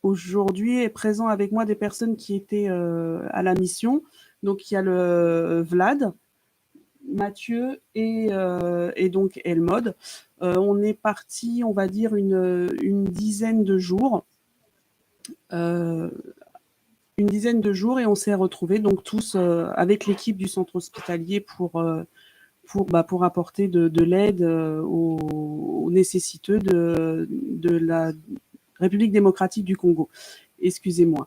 aujourd'hui est présent avec moi des personnes qui étaient à la mission. Donc il y a le Vlad, Mathieu et donc Elmod. On est parti, on va dire, une dizaine de jours. Euh, une dizaine de jours et on s'est retrouvés donc tous avec l'équipe du centre hospitalier pour apporter de l'aide aux nécessiteux de la République démocratique du Congo. Excusez-moi.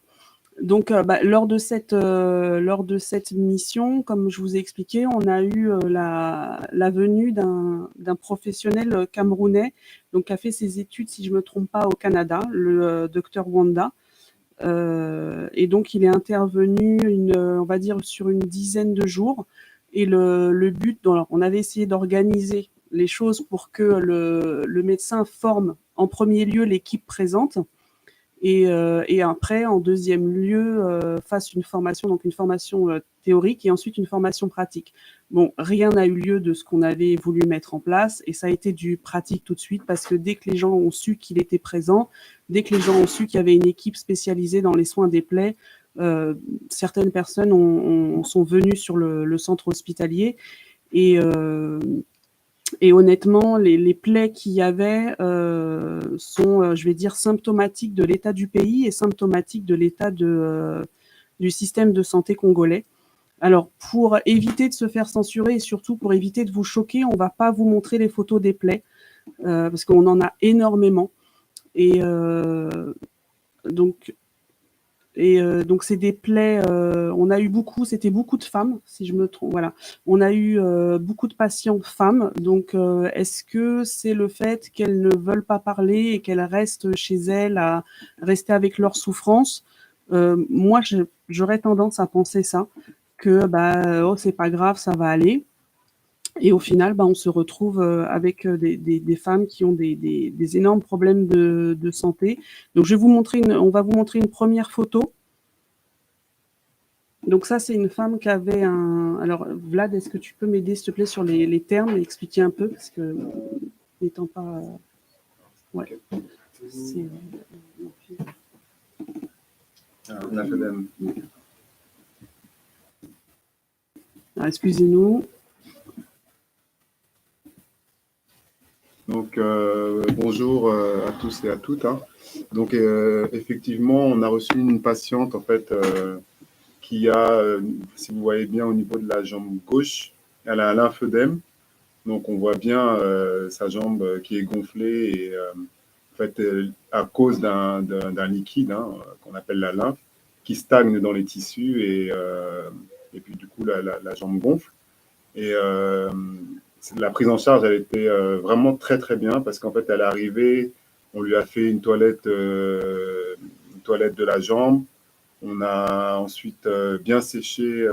Donc, lors de cette mission, comme je vous ai expliqué, on a eu la venue d'un professionnel camerounais, donc qui a fait ses études, si je ne me trompe pas, au Canada, le docteur Wanda. Et donc, il est intervenu, on va dire, sur une dizaine de jours. Et le but, alors, on avait essayé d'organiser les choses pour que le médecin forme en premier lieu l'équipe présente et après, en deuxième lieu, fasse une formation, donc une formation théorique et ensuite une formation pratique. Bon, rien n'a eu lieu de ce qu'on avait voulu mettre en place et ça a été du pratique tout de suite parce que dès que les gens ont su qu'il était présent, dès que les gens ont su qu'il y avait une équipe spécialisée dans les soins des plaies, certaines personnes sont venues sur le centre hospitalier et et honnêtement, les plaies qu'il y avait sont, je vais dire, symptomatiques de l'état du pays et symptomatiques de l'état du système de santé congolais. Alors, pour éviter de se faire censurer et surtout pour éviter de vous choquer, on ne va pas vous montrer les photos des plaies parce qu'on en a énormément. Et donc, donc c'est des plaies. On a eu beaucoup, c'était beaucoup de femmes, si je me trompe. Voilà, on a eu beaucoup de patients femmes. Donc, est-ce que c'est le fait qu'elles ne veulent pas parler et qu'elles restent chez elles à rester avec leur souffrance? Moi, j'aurais tendance à penser ça, que bah oh c'est pas grave, ça va aller. Et au final, bah, on se retrouve avec des femmes qui ont des énormes problèmes de santé. Donc, on va vous montrer une première photo. Donc ça, c'est une femme qui avait un... Alors, Vlad, est-ce que tu peux m'aider, s'il te plaît, sur les termes et expliquer un peu, parce que n'étant pas... Ouais. C'est... Alors, excusez-nous. Donc, bonjour à tous et à toutes. Hein. Donc, effectivement, on a reçu une patiente, en fait, qui a, si vous voyez bien, au niveau de la jambe gauche, elle a un lymphœdème. Donc, on voit bien sa jambe qui est gonflée et, en fait, à cause d'un liquide hein, qu'on appelle la lymphe, qui stagne dans les tissus et puis, du coup, la jambe gonfle. Et la prise en charge, elle était vraiment très, très bien parce qu'en fait, elle est arrivée, on lui a fait une toilette de la jambe. On a ensuite bien séché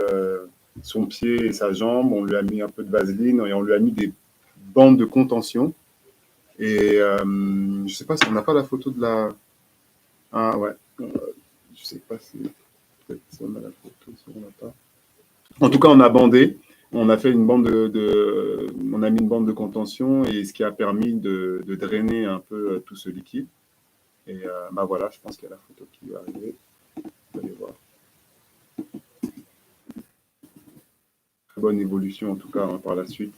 son pied et sa jambe. On lui a mis un peu de vaseline et on lui a mis des bandes de contention. Et je ne sais pas si on n'a pas la photo de la. Ah ouais. Je ne sais pas si, peut-être si on a la photo, si on n'a pas. En tout cas, on a bandé. On a fait une bande on a mis une bande de contention et ce qui a permis de drainer un peu tout ce liquide. Et bah voilà, je pense qu'il y a la photo qui va arriver. Vous allez voir. Très bonne évolution en tout cas hein, par la suite.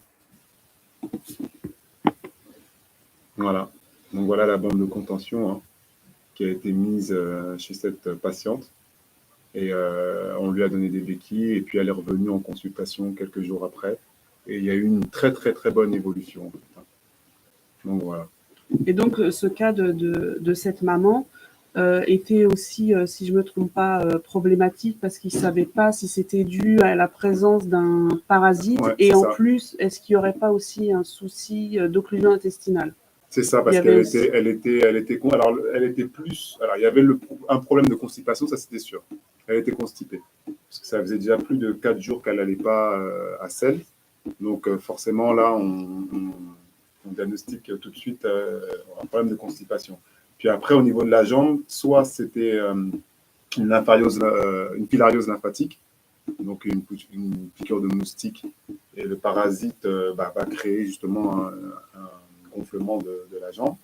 Voilà. Donc voilà la bande de contention hein, qui a été mise chez cette patiente. Et on lui a donné des béquilles et puis elle est revenue en consultation quelques jours après. Et il y a eu une très très très bonne évolution. En fait. Donc voilà. Et donc, ce cas de cette maman était aussi, si je ne me trompe pas, problématique parce qu'il ne savait pas si c'était dû à la présence d'un parasite ouais, et en ça. plus, est-ce qu'il n'y aurait pas aussi un souci d'occlusion intestinale? C'est ça, parce qu'elle était, alors elle était plus, alors il y avait un problème de constipation, ça c'était sûr. Elle était constipée, parce que ça faisait déjà plus de 4 jours qu'elle n'allait pas à selle. Donc forcément là, on diagnostique tout de suite un problème de constipation. Puis après, au niveau de la jambe, soit c'était une filariose lymphatique, donc une piqûre de moustique, et le parasite va créer justement un gonflement de la jambe.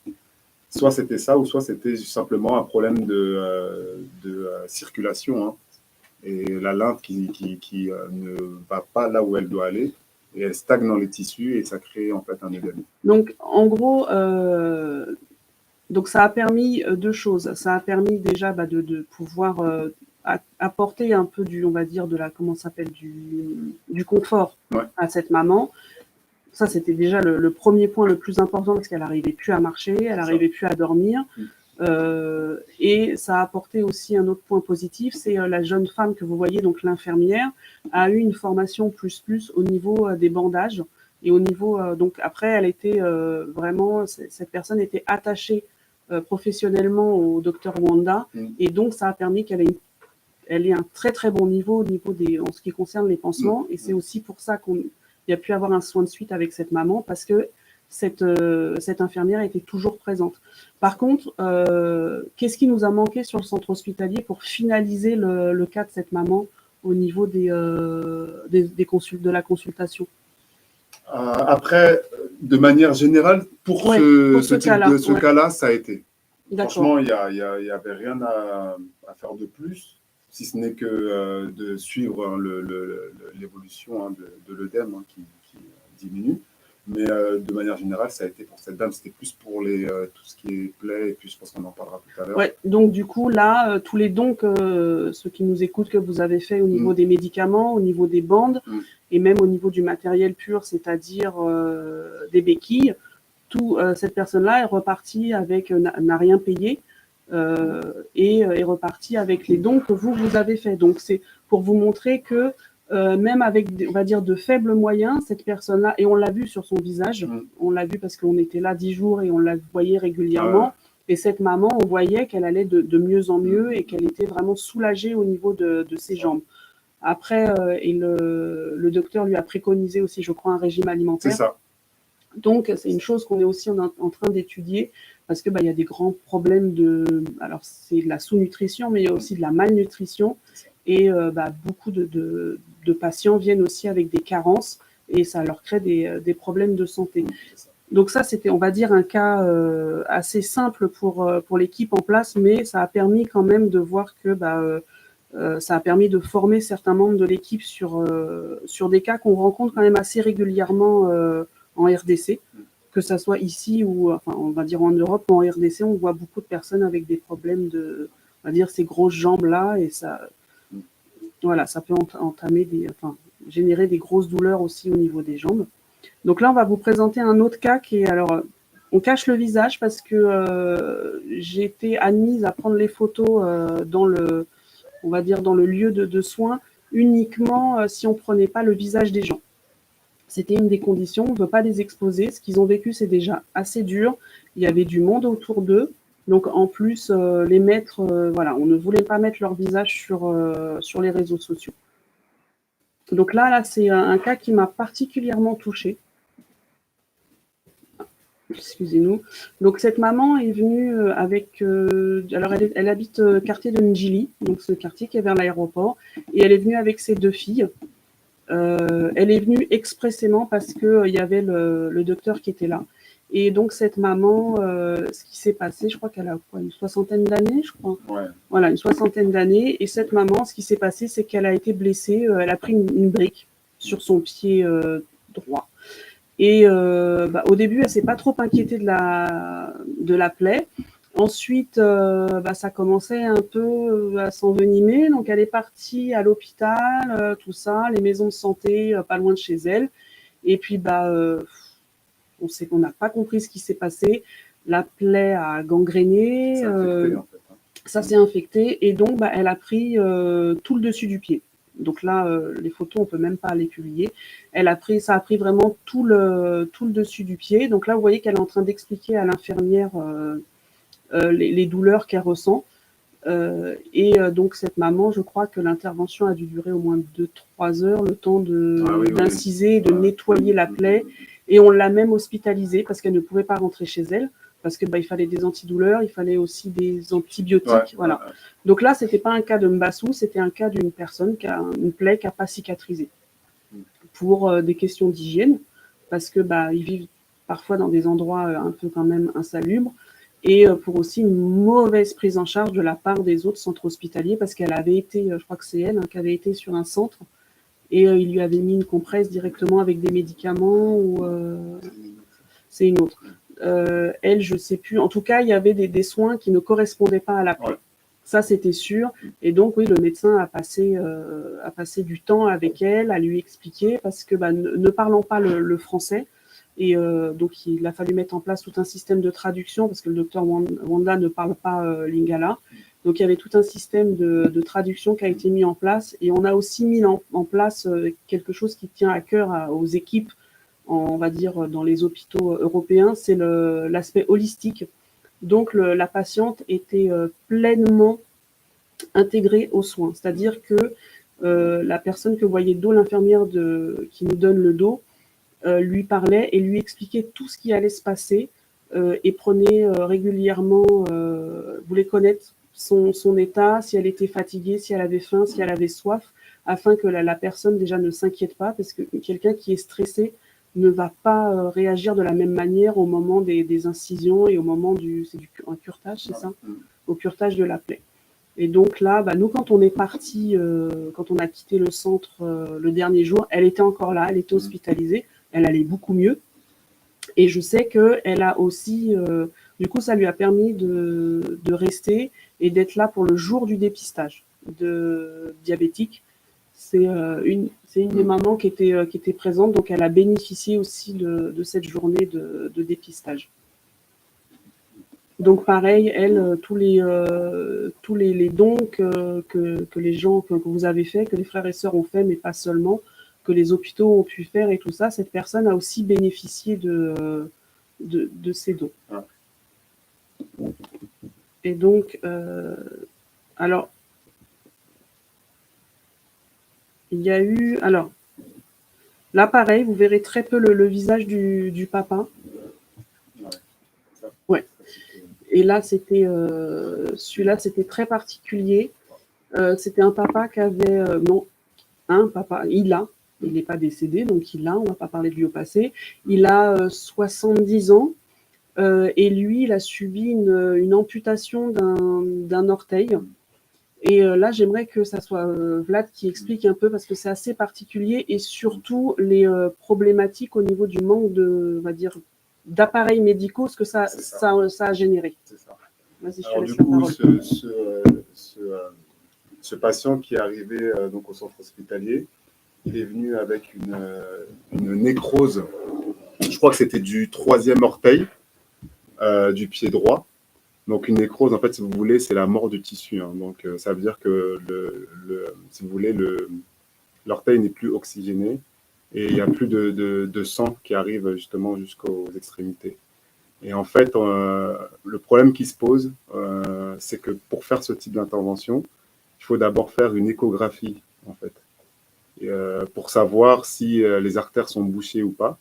soit c'était ça, ou soit c'était simplement un problème de circulation, hein. Et la lymphe qui ne va pas là où elle doit aller, et elle stagne dans les tissus, et ça crée en fait un œdème. Donc, en gros, donc ça a permis deux choses. Ça a permis déjà de pouvoir apporter un peu on va dire, comment ça s'appelle, du confort à cette maman. Ça, c'était déjà le premier point le plus important parce qu'elle n'arrivait plus à marcher, elle n'arrivait plus à dormir. Et ça a apporté aussi un autre point positif, c'est la jeune femme que vous voyez, donc l'infirmière, a eu une formation plus au niveau des bandages. Et au niveau, donc après, elle était vraiment, cette personne était attachée professionnellement au docteur Wanda. Et donc, ça a permis qu'elle ait un très très bon niveau en ce qui concerne les pansements. Et c'est aussi pour ça qu'il y a pu avoir un soin de suite avec cette maman, parce que cette infirmière était toujours présente. Par contre, qu'est-ce qui nous a manqué sur le centre hospitalier pour finaliser le cas de cette maman au niveau de la consultation? Après, de manière générale, pour ce cas-là, ça a été. Franchement, il n'y avait rien à faire de plus, si ce n'est que de suivre l'évolution de l'œdème qui diminue. Mais de manière générale, ça a été pour cette dame, c'était plus pour tout ce qui est plaies, et puis je pense qu'on en parlera tout à l'heure. Ouais, donc du coup, là, tous les dons ceux qui nous écoutent, que vous avez fait au niveau des médicaments, au niveau des bandes, et même au niveau du matériel pur, c'est-à-dire des béquilles, cette personne-là est repartie avec, n'a rien payé, et est repartie avec les dons que vous avez fait. Donc c'est pour vous montrer que même avec, on va dire, de faibles moyens, cette personne-là, et on l'a vu sur son visage, on l'a vu parce qu'on était là 10 jours et on la voyait régulièrement, et cette maman, on voyait qu'elle allait de mieux en mieux et qu'elle était vraiment soulagée au niveau de ses jambes. Après, et le docteur lui a préconisé aussi, je crois, un régime alimentaire. C'est ça. Donc, c'est une chose qu'on est aussi en train d'étudier, parce que y a des grands problèmes alors c'est de la sous-nutrition, mais il y a aussi de la malnutrition, et beaucoup de patients viennent aussi avec des carences, et ça leur crée des problèmes de santé. Donc ça, c'était, on va dire, un cas assez simple pour l'équipe en place, mais ça a permis quand même de voir que ça a permis de former certains membres de l'équipe sur des cas qu'on rencontre quand même assez régulièrement en RDC, que ça soit ici ou, enfin, on va dire en Europe, ou en RDC, on voit beaucoup de personnes avec des problèmes on va dire, ces grosses jambes-là, et ça, voilà, ça peut générer des grosses douleurs aussi au niveau des jambes. Donc là, on va vous présenter un autre cas qui est, alors, on cache le visage parce que j'ai été admise à prendre les photos on va dire, dans le lieu de soins uniquement si on ne prenait pas le visage des gens. C'était une des conditions, on ne veut pas les exposer. Ce qu'ils ont vécu, c'est déjà assez dur. Il y avait du monde autour d'eux. Donc, en plus, les mettre, voilà, on ne voulait pas mettre leur visage sur les réseaux sociaux. Donc là c'est un cas qui m'a particulièrement touchée. Excusez-nous. Donc, cette maman est venue avec... alors, elle habite quartier de Njili, donc ce quartier qui est vers l'aéroport, et elle est venue avec ses 2 filles. Elle est venue expressément parce qu'il y avait le docteur qui était là. Et donc, cette maman, ce qui s'est passé, je crois qu'elle a une soixantaine d'années, je crois. Ouais. Voilà, une soixantaine d'années. Et cette maman, ce qui s'est passé, c'est qu'elle a été blessée. Elle a pris une brique sur son pied droit. Et au début, elle s'est pas trop inquiétée de la plaie. Ensuite, ça commençait un peu à s'envenimer. Donc, elle est partie à l'hôpital, tout ça, les maisons de santé pas loin de chez elle. Et puis, on n'a pas compris ce qui s'est passé. La plaie a gangréné. Ça s'est infecté. Et donc, elle a pris tout le dessus du pied. Donc là, les photos, on peut même pas les publier. Ça a pris vraiment tout le dessus du pied. Donc là, vous voyez qu'elle est en train d'expliquer à l'infirmière les douleurs qu'elle ressent. Donc cette maman, je crois que l'intervention a dû durer au moins 2-3 heures, le temps d'inciser, de nettoyer la plaie. Et on l'a même hospitalisée parce qu'elle ne pouvait pas rentrer chez elle. Parce que il fallait des antidouleurs, il fallait aussi des antibiotiques, voilà. Donc là, c'était pas un cas de Mbassou, c'était un cas d'une personne qui a une plaie qui n'a pas cicatrisé pour des questions d'hygiène, parce que ils vivent parfois dans des endroits un peu quand même insalubres, et pour aussi une mauvaise prise en charge de la part des autres centres hospitaliers, parce qu'elle avait été, je crois que c'est elle, qui avait été sur un centre, et il lui avait mis une compresse directement avec des médicaments, ou c'est une autre. Elle, je ne sais plus. En tout cas, il y avait des soins qui ne correspondaient pas à la plaie. Ça, c'était sûr. Et donc, oui, le médecin a passé du temps avec elle, à lui expliquer, parce que ne parlant pas le français, et donc il a fallu mettre en place tout un système de traduction, parce que le docteur Wanda ne parle pas lingala. Donc il y avait tout un système de traduction qui a été mis en place, et on a aussi mis en place quelque chose qui tient à cœur aux équipes, on va dire, dans les hôpitaux européens, c'est l'aspect holistique. Donc la patiente était pleinement intégrée aux soins, c'est-à-dire que la personne que voyait dos, l'infirmière qui nous donne le dos, lui parlait et lui expliquait tout ce qui allait se passer, et prenait régulièrement, voulait connaître son état, si elle était fatiguée, si elle avait faim, si elle avait soif, afin que la personne déjà ne s'inquiète pas, parce que quelqu'un qui est stressé ne va pas réagir de la même manière au moment des incisions et au moment un curetage, c'est ça? Au curetage de la plaie. Et donc là, nous, quand on est parti, quand on a quitté le centre le dernier jour, elle était encore là, elle était hospitalisée, elle allait beaucoup mieux. Et je sais qu'elle a aussi, du coup, ça lui a permis de rester et d'être là pour le jour du dépistage de diabétique. C'est une des mamans qui était présente, donc elle a bénéficié aussi de cette journée de dépistage. Donc pareil, elle, tous les dons que les gens, que vous avez fait, que les frères et sœurs ont fait, mais pas seulement, que les hôpitaux ont pu faire et tout ça, cette personne a aussi bénéficié de ces dons. Et donc, alors, il y a eu, alors, là pareil, vous verrez très peu le visage du papa. Ouais. Et là, celui-là, c'était très particulier. C'était un papa qui avait, il n'est pas décédé, donc on ne va pas parler de lui au passé. Il a 70 ans, et lui, il a subi une amputation d'un orteil. Et là, j'aimerais que ça soit Vlad qui explique un peu, parce que c'est assez particulier, et surtout les problématiques au niveau du manque on va dire, d'appareils médicaux, ce que ça a généré. C'est ça. Vas-y, je te Alors laisse du la coup, parole. ce patient qui est arrivé donc au centre hospitalier, il est venu avec une nécrose. Je crois que c'était du 3e orteil du pied droit. Donc une nécrose, en fait, si vous voulez, c'est la mort du tissu. Hein. Donc ça veut dire que si vous voulez, l'orteil n'est plus oxygéné et il n'y a plus de sang qui arrive justement jusqu'aux extrémités. Et en fait, le problème qui se pose, c'est que pour faire ce type d'intervention, il faut d'abord faire une échographie, en fait, pour savoir si les artères sont bouchées ou pas.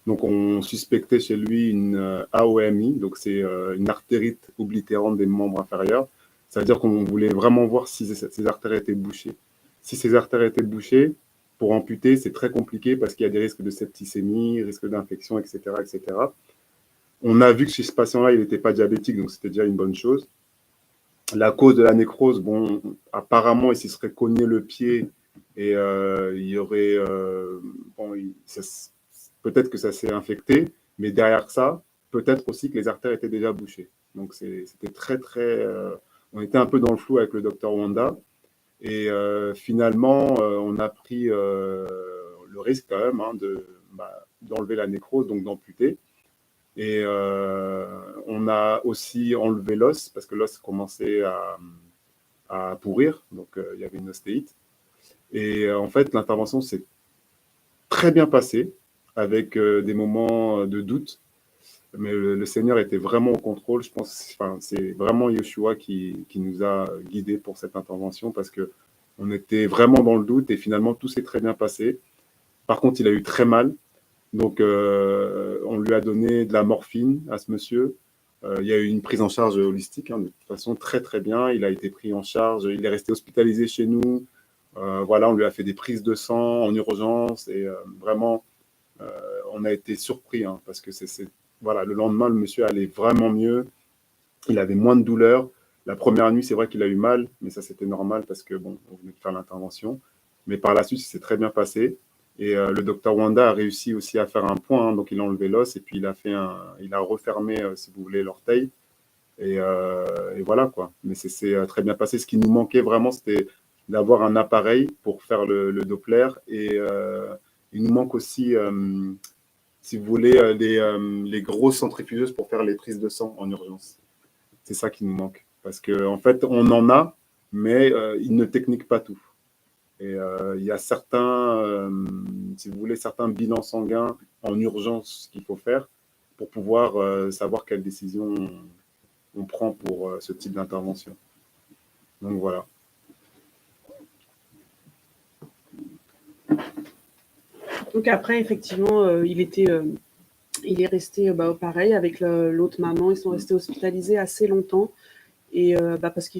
Donc, on suspectait chez lui une AOMI, donc c'est une artérite oblitérante des membres inférieurs. C'est-à-dire qu'on voulait vraiment voir si ces artères étaient bouchées. Si ces artères étaient bouchées, pour amputer, c'est très compliqué parce qu'il y a des risques de septicémie, risques d'infection, etc., etc. On a vu que chez ce patient-là, il n'était pas diabétique, donc c'était déjà une bonne chose. La cause de la nécrose, bon, apparemment, il se serait cogné le pied et il y aurait, peut-être que ça s'est infecté, mais derrière ça, peut-être aussi que les artères étaient déjà bouchées. Donc c'était très, on était un peu dans le flou avec le docteur Wanda. Et finalement, on a pris le risque quand même d'enlever la nécrose, donc d'amputer. Et on a aussi enlevé l'os, parce que l'os commençait à pourrir, donc il y avait une ostéite. Et en fait, l'intervention s'est très bien passée, avec des moments de doute. Mais le Seigneur était vraiment au contrôle. Je pense, c'est vraiment Yeshua qui nous a guidés pour cette intervention, parce qu'on était vraiment dans le doute et finalement tout s'est très bien passé. Par contre, il a eu très mal. Donc, on lui a donné de la morphine à ce monsieur. Il y a eu une prise en charge holistique, hein, de toute façon, très bien. Il a été pris en charge. Il est resté hospitalisé chez nous. Voilà, on lui a fait des prises de sang en urgence. Et vraiment, on a été surpris, hein, parce que voilà, le lendemain, le monsieur allait vraiment mieux. il avait moins de douleur. La première nuit, c'est vrai qu'il a eu mal, mais ça, c'était normal parce que, bon, on venait de faire l'intervention. Mais par la suite, ça s'est très bien passé. Et le docteur Wanda a réussi aussi à faire un point, hein, donc il a enlevé l'os et puis il a refermé, si vous voulez, l'orteil. Et voilà quoi. Mais c'est très bien passé. Ce qui nous manquait vraiment, c'était d'avoir un appareil pour faire le Doppler. Et il nous manque aussi, si vous voulez, les grosses centrifugeuses pour faire les prises de sang en urgence. C'est ça qui nous manque. Parce qu'en fait, on en a, mais ils ne techniquent pas tout. Et il y a certains, si vous voulez, certains bilans sanguins en urgence qu'il faut faire pour pouvoir savoir quelle décision on prend pour ce type d'intervention. Donc voilà. Donc après, effectivement, il est resté pareil avec l'autre maman. Ils sont restés hospitalisés assez longtemps. Et parce que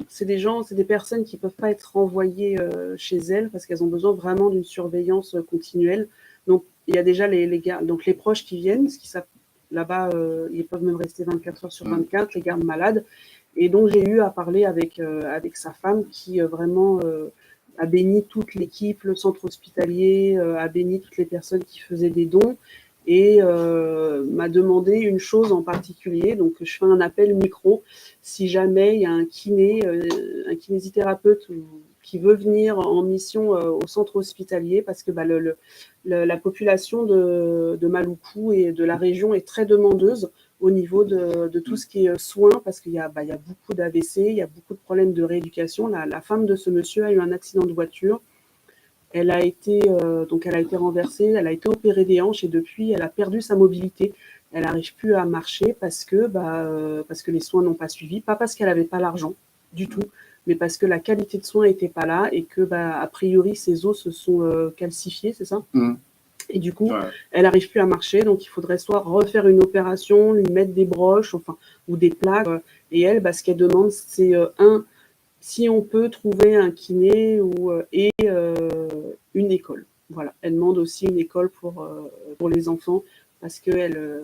c'est des personnes qui ne peuvent pas être renvoyées chez elles parce qu'elles ont besoin vraiment d'une surveillance continuelle. Donc il y a déjà donc les proches qui viennent, ce qui là-bas, ils peuvent même rester 24 heures sur 24, les gardes malades. Et donc j'ai eu à parler avec sa femme qui vraiment a béni toute l'équipe, le centre hospitalier, a béni toutes les personnes qui faisaient des dons et m'a demandé une chose en particulier. Donc je fais un appel micro si jamais il y a un kinésithérapeute qui veut venir en mission au centre hospitalier parce que la population de Maluku et de la région est très demandeuse au niveau de tout ce qui est soins, parce qu'il y a beaucoup d'AVC, il y a beaucoup de problèmes de rééducation. La femme de ce monsieur a eu un accident de voiture. Elle a été renversée, elle a été opérée des hanches et depuis, elle a perdu sa mobilité. Elle n'arrive plus à marcher parce que les soins n'ont pas suivi, pas parce qu'elle n'avait pas l'argent du tout, mais parce que la qualité de soins n'était pas là et que, a priori, ses os se sont calcifiés, c'est ça ? Et du coup, elle n'arrive plus à marcher, donc il faudrait soit refaire une opération, lui mettre des broches, ou des plaques. Et elle, ce qu'elle demande, c'est si on peut trouver un kiné et une école. Voilà. Elle demande aussi une école pour les enfants parce qu'elle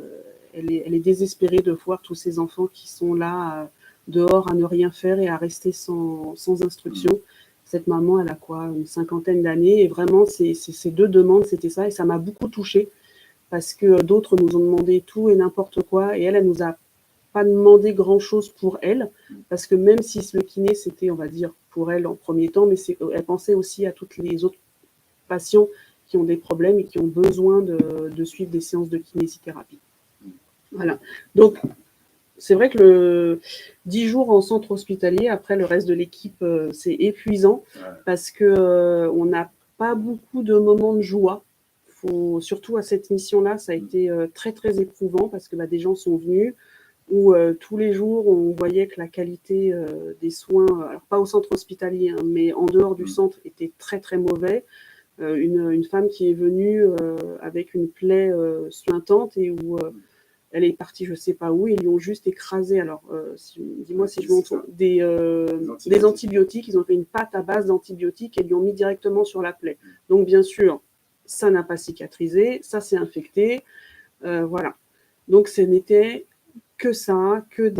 elle est désespérée de voir tous ces enfants qui sont là dehors à ne rien faire et à rester sans instruction. Cette maman, elle a quoi, une cinquantaine d'années, et vraiment, ces deux demandes, c'était ça, et ça m'a beaucoup touchée, parce que d'autres nous ont demandé tout et n'importe quoi, et elle nous a pas demandé grand-chose pour elle, parce que même si le kiné, c'était, on va dire, pour elle en premier temps, mais elle pensait aussi à toutes les autres patients qui ont des problèmes et qui ont besoin de suivre des séances de kinésithérapie. Voilà. Donc, c'est vrai que 10 jours en centre hospitalier, après le reste de l'équipe, c'est épuisant parce qu'on n'a pas beaucoup de moments de joie. Surtout à cette mission-là, ça a été très, très éprouvant parce que des gens sont venus où tous les jours, on voyait que la qualité des soins, alors pas au centre hospitalier, hein, mais en dehors du centre, était très, très mauvais. Une femme qui est venue avec une plaie suintante et où elle est partie je ne sais pas où, ils lui ont juste écrasé, alors dis-moi si je me trompe, des antibiotiques, ils ont fait une pâte à base d'antibiotiques et lui ont mis directement sur la plaie. Donc bien sûr, ça n'a pas cicatrisé, ça s'est infecté, voilà. Donc ce n'était que ça, que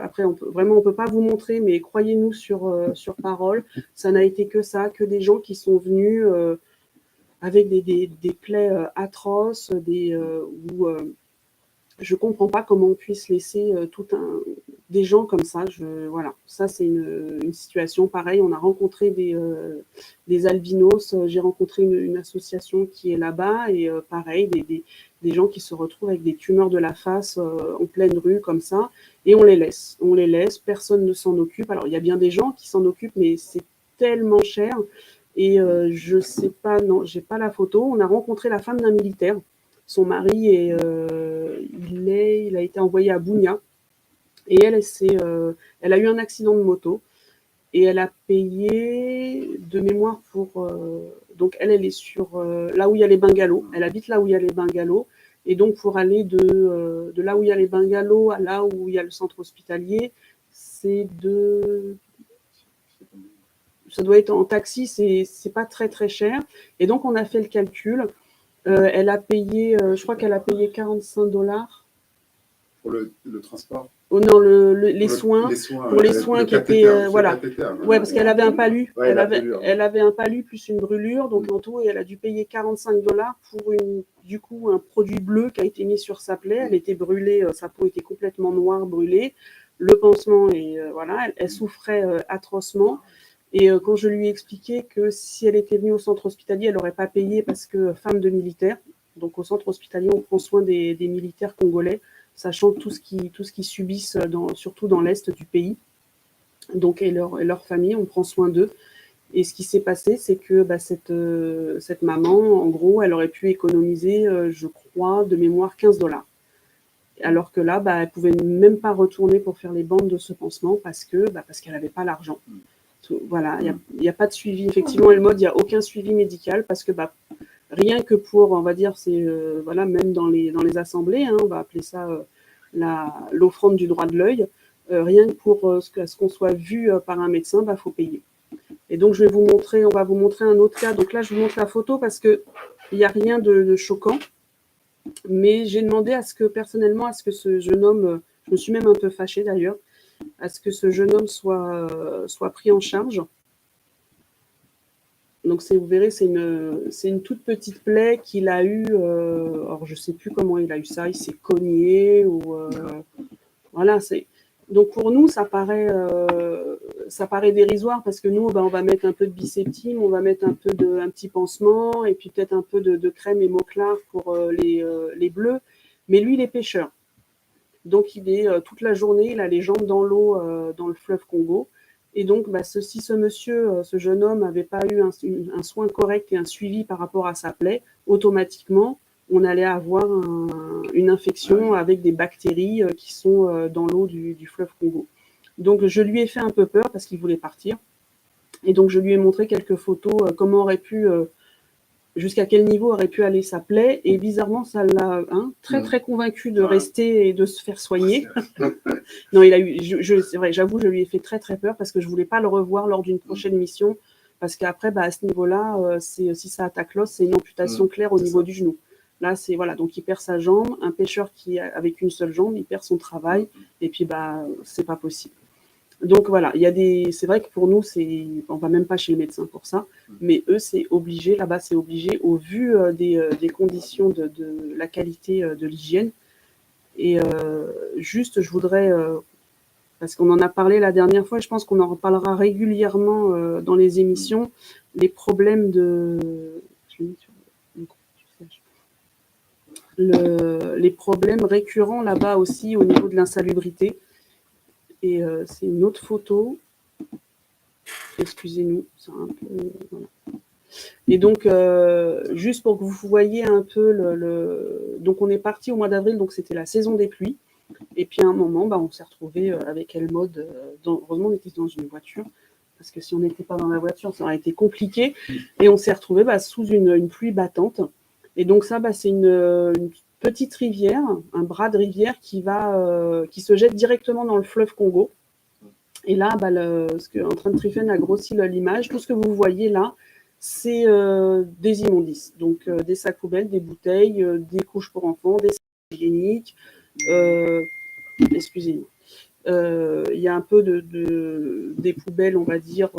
après on peut pas vous montrer, mais croyez-nous sur parole, ça n'a été que ça, que des gens qui sont venus avec des plaies atroces, où je comprends pas comment on puisse laisser des gens comme ça. Voilà, ça c'est une situation pareille. On a rencontré des albinos. J'ai rencontré une association qui est là-bas et pareil, des gens qui se retrouvent avec des tumeurs de la face en pleine rue comme ça, et on les laisse. Personne ne s'en occupe. Alors il y a bien des gens qui s'en occupent, mais c'est tellement cher. Et je sais pas, non, j'ai pas la photo. On a rencontré la femme d'un militaire. Son mari il a été envoyé à Bunia et elle a eu un accident de moto et elle a payé de mémoire pour donc elle est sur là où il y a les bungalows. Elle habite là où il y a les bungalows et donc pour aller de là où il y a les bungalows à là où il y a le centre hospitalier, ça doit être en taxi, c'est pas très très cher. Et donc on a fait le calcul. Elle a payé, je crois qu'elle a payé $45 Pour le transport? Oh non, les soins, pour les soins qui étaient, voilà. Ouais, parce qu'elle avait un palu. Ouais, elle avait un palu plus une brûlure, donc en tout, elle a dû payer 45 $ pour du coup, un produit bleu qui a été mis sur sa plaie. Elle était brûlée, sa peau était complètement noire, brûlée. Le pansement, et voilà, elle souffrait atrocement. Et quand je lui ai expliqué que si elle était venue au centre hospitalier, elle n'aurait pas payé parce que femme de militaire. Donc au centre hospitalier, on prend soin des militaires congolais, sachant tout ce qu'ils subissent, surtout dans l'est du pays. Donc, et leur famille, on prend soin d'eux. Et ce qui s'est passé, c'est que cette maman, en gros, elle aurait pu économiser, je crois, de mémoire 15 $. Alors que là, elle ne pouvait même pas retourner pour faire les bandes de ce pansement parce qu'elle n'avait pas l'argent. Voilà, il n'y a pas de suivi. Effectivement, Elmode, il n'y a aucun suivi médical parce que rien que pour, on va dire, c'est voilà, même dans les assemblées, hein, on va appeler ça l'offrande du droit de l'œil, rien que pour ce qu'on soit vu par un médecin, faut payer. Et donc on va vous montrer un autre cas. Donc là, je vous montre la photo parce que il n'y a rien de choquant, mais j'ai demandé personnellement à ce que ce jeune homme, je me suis même un peu fâchée d'ailleurs, à ce que ce jeune homme soit pris en charge. Donc vous verrez, c'est une toute petite plaie qu'il a eue. Alors je sais plus comment il a eu ça. Il s'est cogné ou voilà. Donc pour nous ça paraît dérisoire parce que nous on va mettre un peu de biceptine, on va mettre un petit pansement et puis peut-être un peu de crème Hémoclar pour les bleus. Mais lui il est pêcheur, donc il est toute la journée, il a les jambes dans l'eau dans le fleuve Congo. Et donc, si ce monsieur, ce jeune homme n'avait pas eu un soin correct et un suivi par rapport à sa plaie, automatiquement, on allait avoir une infection avec des bactéries qui sont dans l'eau du fleuve Congo. Donc, je lui ai fait un peu peur parce qu'il voulait partir. Et donc, je lui ai montré quelques photos, jusqu'à quel niveau aurait pu aller sa plaie. Et bizarrement, ça l'a très, très convaincu de rester et de se faire soigner. Non, c'est vrai, j'avoue, je lui ai fait très, très peur parce que je ne voulais pas le revoir lors d'une prochaine mission. Parce qu'après, à ce niveau-là, si ça attaque l'os, c'est une amputation claire au niveau du genou. Là, voilà, donc il perd sa jambe. Un pêcheur avec une seule jambe, il perd son travail. Et puis, c'est pas possible. Donc voilà, c'est vrai que pour nous, on va même pas chez le médecin pour ça, mais eux, c'est obligé, là-bas, c'est obligé au vu des conditions de la qualité de l'hygiène. Et juste, je voudrais, parce qu'on en a parlé la dernière fois, je pense qu'on en reparlera régulièrement dans les émissions, les problèmes les problèmes récurrents là-bas aussi au niveau de l'insalubrité. Et c'est une autre photo. Excusez-nous, c'est un peu... Voilà. Et donc, juste pour que vous voyez un peu donc on est parti au mois d'avril, donc c'était la saison des pluies. Et puis à un moment, on s'est retrouvé avec Elmode. Heureusement, on était dans une voiture, parce que si on n'était pas dans la voiture, ça aurait été compliqué. Et on s'est retrouvé sous une pluie battante. Et donc ça, c'est une petite rivière, un bras de rivière qui se jette directement dans le fleuve Congo. Et là, ce que Antoine Triffen a grossi l'image. Tout ce que vous voyez là, c'est des immondices. Donc des sacs poubelles, des bouteilles, des couches pour enfants, des sacs hygiéniques. Excusez-moi. Il y a un peu des poubelles, on va dire,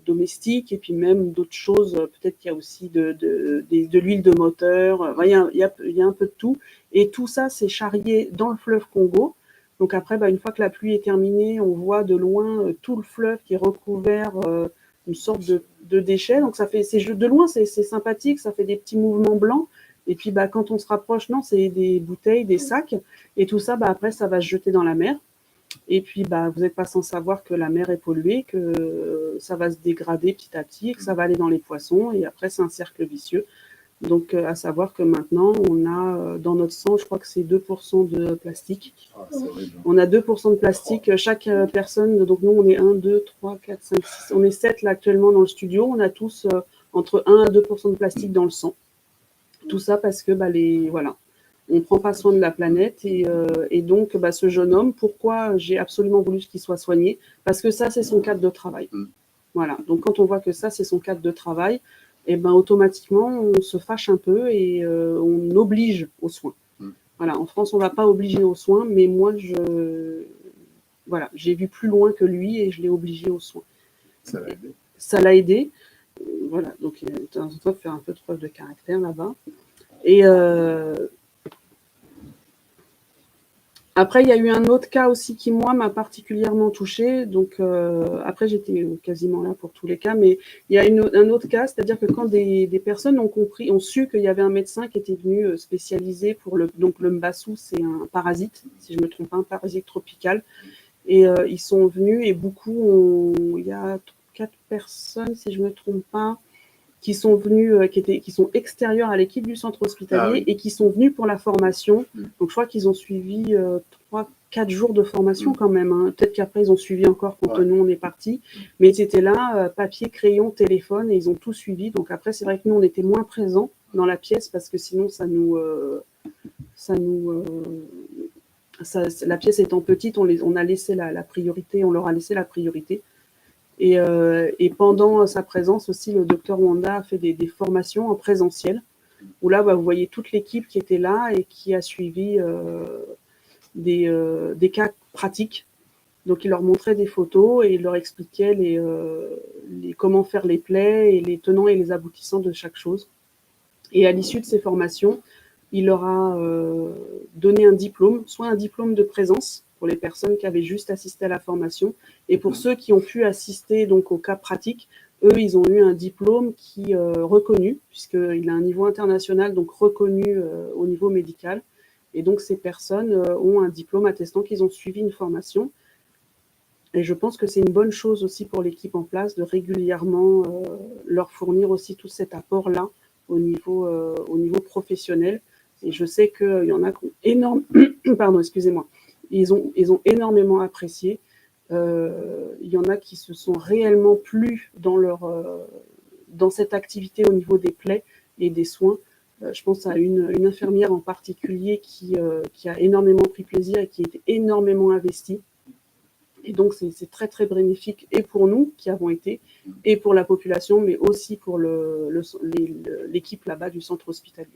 domestiques, et puis même d'autres choses. Peut-être qu'il y a aussi de l'huile de moteur. Il y a un peu de tout. Et tout ça, c'est charrié dans le fleuve Congo. Donc après, une fois que la pluie est terminée, on voit de loin tout le fleuve qui est recouvert une sorte de déchets. Donc de loin, c'est sympathique, ça fait des petits mouvements blancs. Et puis quand on se rapproche, non, c'est des bouteilles, des sacs. Et tout ça, après, ça va se jeter dans la mer. Et puis, vous n'êtes pas sans savoir que la mer est polluée, que ça va se dégrader petit à petit, que ça va aller dans les poissons. Et après, c'est un cercle vicieux. Donc, à savoir que maintenant, on a dans notre sang, je crois que c'est 2% de plastique. On a 2% de plastique. Chaque personne, donc nous, on est 1, 2, 3, 4, 5, 6. On est 7 là actuellement dans le studio. On a tous entre 1 à 2% de plastique dans le sang. Tout ça parce que, voilà, on ne prend pas soin de la planète. Et donc, ce jeune homme, pourquoi j'ai absolument voulu qu'il soit soigné? Parce que ça, c'est son cadre de travail. Voilà. Donc, quand on voit que ça, c'est son cadre de travail, et automatiquement, on se fâche un peu et on oblige aux soins. Voilà, en France, on ne va pas obliger aux soins, mais moi, voilà, j'ai vu plus loin que lui et je l'ai obligé aux soins. Ça l'a aidé. Ça l'a aidé. Voilà, donc il a de temps en temps faire un peu de preuve de caractère là-bas. Et après, il y a eu un autre cas aussi qui, moi, m'a particulièrement touchée. Donc, après, j'étais quasiment là pour tous les cas, mais il y a un autre cas, c'est-à-dire que quand des personnes ont su qu'il y avait un médecin qui était venu spécialisé pour donc le mbassou, c'est un parasite, si je ne me trompe pas, un parasite tropical. Et ils sont venus et il y a 4 personnes, si je ne me trompe pas, qui sont venus, qui sont extérieurs à l'équipe du centre hospitalier et qui sont venus pour la formation. Donc je crois qu'ils ont suivi 3-4 jours de formation quand même. Hein. Peut-être qu'après ils ont suivi encore quand nous on est partis. Mais ils étaient là, papier, crayon, téléphone, et ils ont tout suivi. Donc après c'est vrai que nous on était moins présents dans la pièce parce que sinon la pièce étant petite, on a laissé la priorité, on leur a laissé la priorité. Et pendant sa présence aussi, le docteur Wanda a fait des formations en présentiel, où là, vous voyez toute l'équipe qui était là et qui a suivi des cas pratiques. Donc, il leur montrait des photos et il leur expliquait comment faire les plaies et les tenants et les aboutissants de chaque chose. Et à l'issue de ces formations, il leur a donné un diplôme, soit un diplôme de présence, pour les personnes qui avaient juste assisté à la formation. Et pour ceux qui ont pu assister donc au cas pratique, eux, ils ont eu un diplôme qui reconnu, puisqu'il a un niveau international, donc reconnu au niveau médical. Et donc, ces personnes ont un diplôme attestant qu'ils ont suivi une formation. Et je pense que c'est une bonne chose aussi pour l'équipe en place de régulièrement leur fournir aussi tout cet apport-là au niveau professionnel. Et je sais qu'il y en a qui ont pardon, excusez-moi. Ils ont énormément apprécié. Il y en a qui se sont réellement plu dans cette activité au niveau des plaies et des soins. Je pense à une infirmière en particulier qui a énormément pris plaisir et qui était énormément investie. Et donc, c'est très, très bénéfique et pour nous qui avons été, et pour la population, mais aussi pour l'équipe là-bas du centre hospitalier.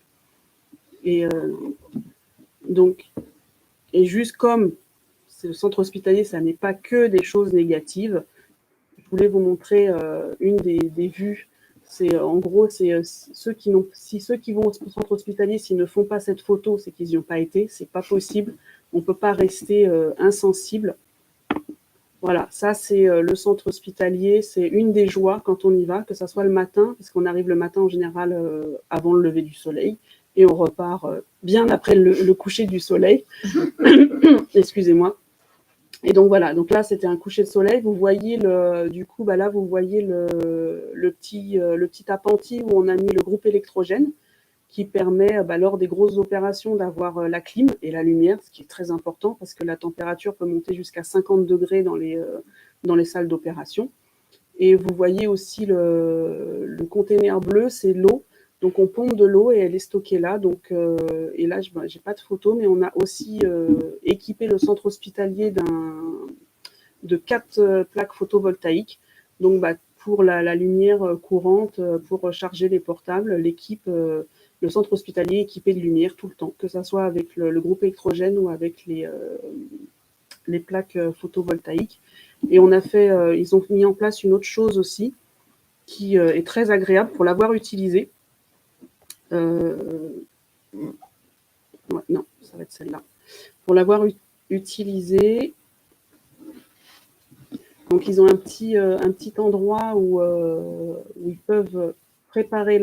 Et donc, et juste comme c'est le centre hospitalier, ça n'est pas que des choses négatives, je voulais vous montrer une des vues. C'est en gros, c'est ceux qui vont au centre hospitalier, s'ils ne font pas cette photo, c'est qu'ils n'y ont pas été. C'est pas possible. On ne peut pas rester insensible. Voilà, ça c'est le centre hospitalier, c'est une des joies quand on y va, que ça soit le matin, parce qu'on arrive le matin en général avant le lever du soleil, et on repart bien après le coucher du soleil. Excusez-moi. Et donc voilà, donc là c'était un coucher de soleil. Vous voyez du coup, là vous voyez le petit appentis où on a mis le groupe électrogène, qui permet, lors des grosses opérations, d'avoir la clim et la lumière, ce qui est très important parce que la température peut monter jusqu'à 50 degrés dans les salles d'opération. Et vous voyez aussi le container bleu, c'est l'eau. Donc on pompe de l'eau et elle est stockée là. Donc, et là, je n'ai pas de photo, mais on a aussi équipé le centre hospitalier de 4 plaques photovoltaïques. Donc pour la lumière courante, pour charger les portables, l'équipe... le centre hospitalier est équipé de lumière tout le temps, que ce soit avec le groupe électrogène ou avec les plaques photovoltaïques. Et ils ont mis en place une autre chose aussi qui est très agréable pour l'avoir utilisée. Non, ça va être celle-là. Pour l'avoir utilisée, donc ils ont un petit endroit où ils peuvent préparer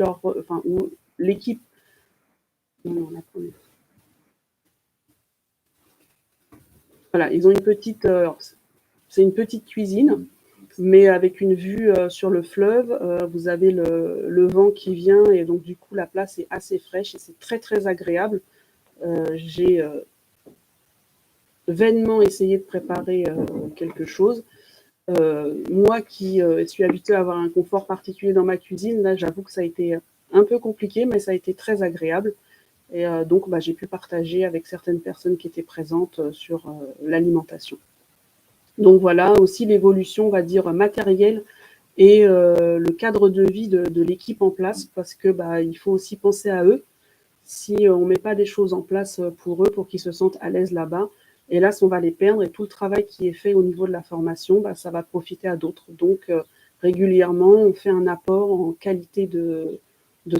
où l'équipe. Voilà, ils ont une petite, c'est une petite cuisine, mais avec une vue sur le fleuve. Vous avez le vent qui vient et donc du coup la place est assez fraîche et c'est très très agréable. J'ai vainement essayé de préparer quelque chose. Moi qui suis habituée à avoir un confort particulier dans ma cuisine, là j'avoue que ça a été un peu compliqué, mais ça a été très agréable. Et donc, j'ai pu partager avec certaines personnes qui étaient présentes sur l'alimentation. Donc voilà, aussi l'évolution, on va dire, matérielle et le cadre de vie de l'équipe en place, parce que il faut aussi penser à eux. si on ne met pas des choses en place pour eux, pour qu'ils se sentent à l'aise là-bas. Hélas, on va les perdre et tout le travail qui est fait au niveau de la formation, ça va profiter à d'autres. Donc, régulièrement, on fait un apport en qualité de